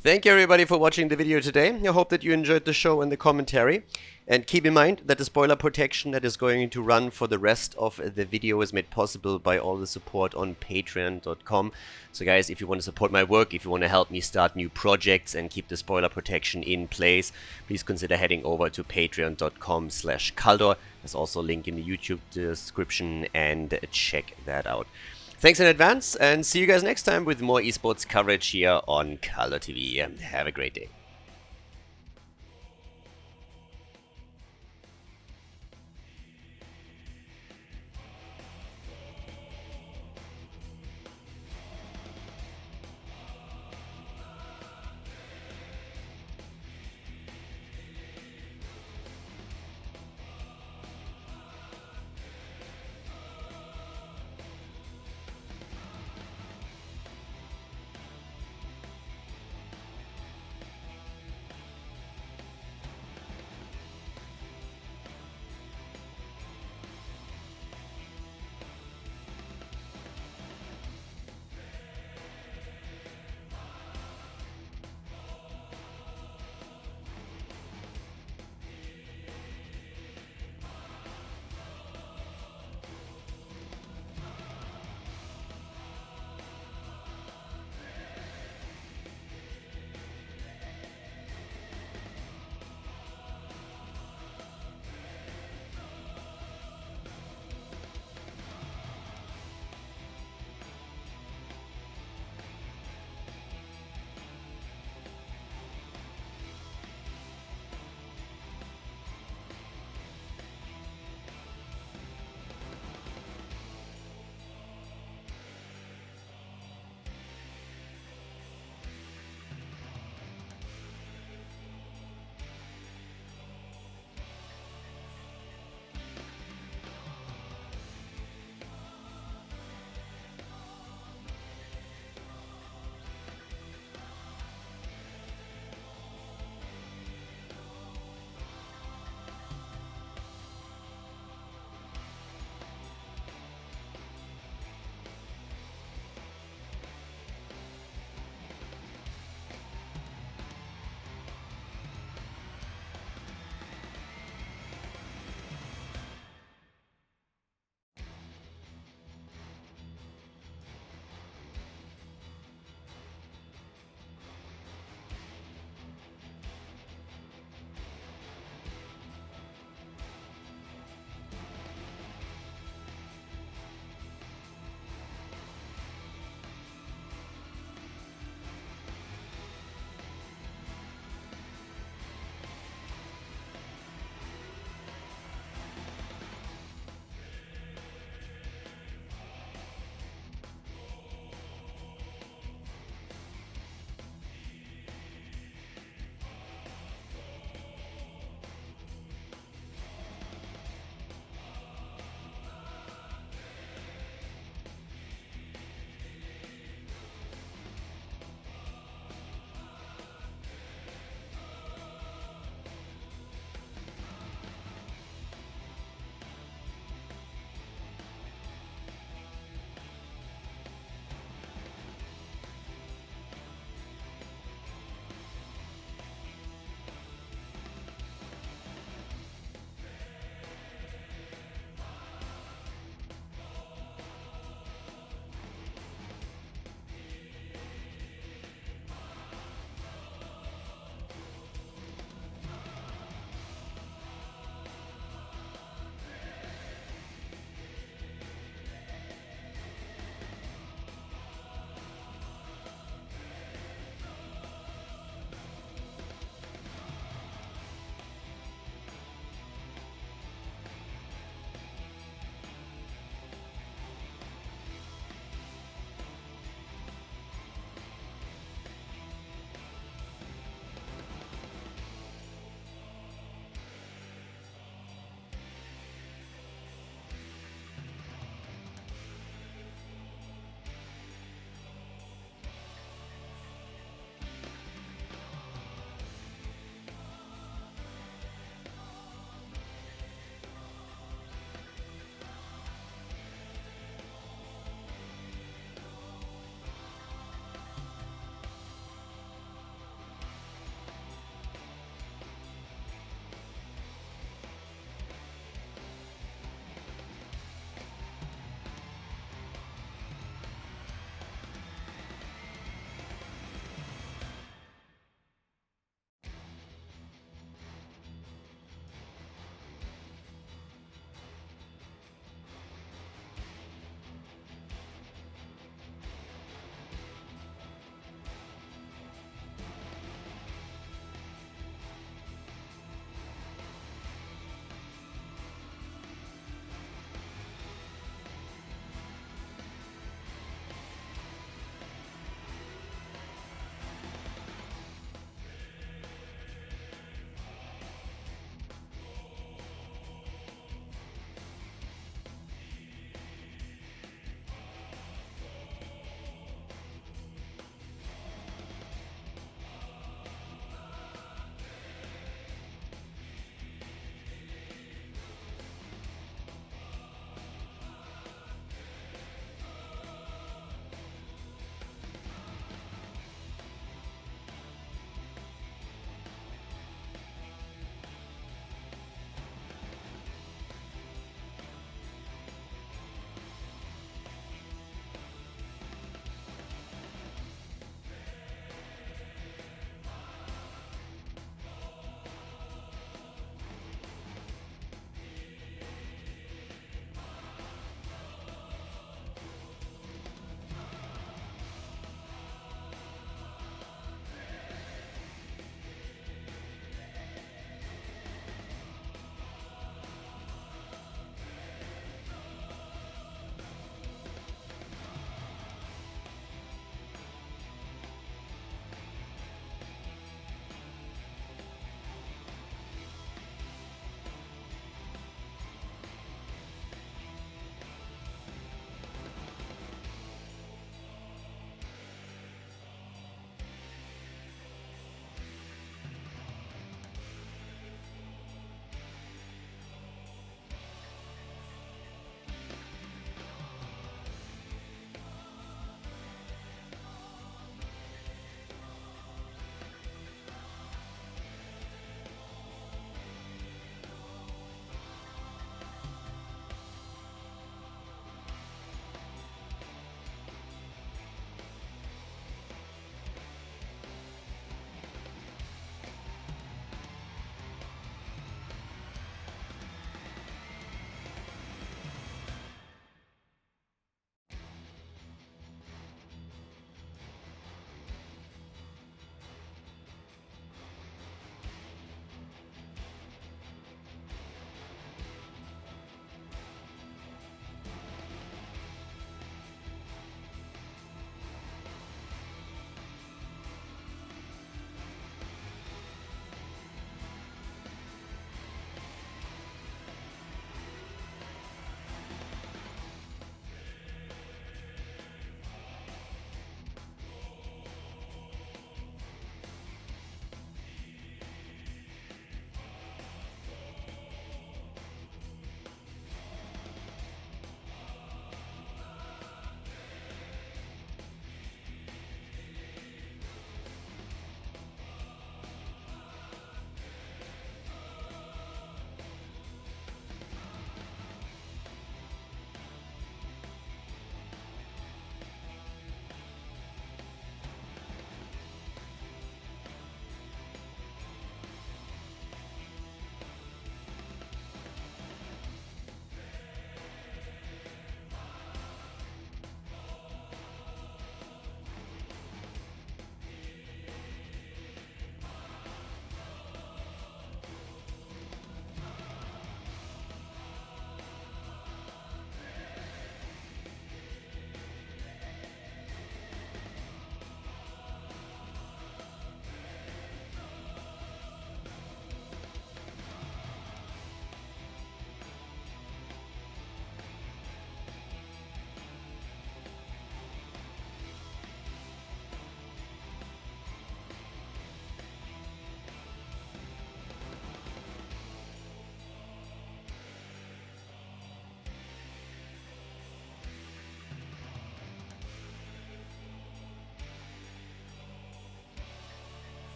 Thank you everybody for watching the video today. I hope that you enjoyed the show and the commentary. And keep in mind that the spoiler protection that is going to run for the rest of the video is made possible by all the support on patreon.com. So guys, if you want to support my work, if you want to help me start new projects and keep the spoiler protection in place, please consider heading over to patreon.com/Khaldor. There's also a link in the YouTube description, and check that out. Thanks in advance, and see you guys next time with more esports coverage here on Khaldor TV. Have a great day.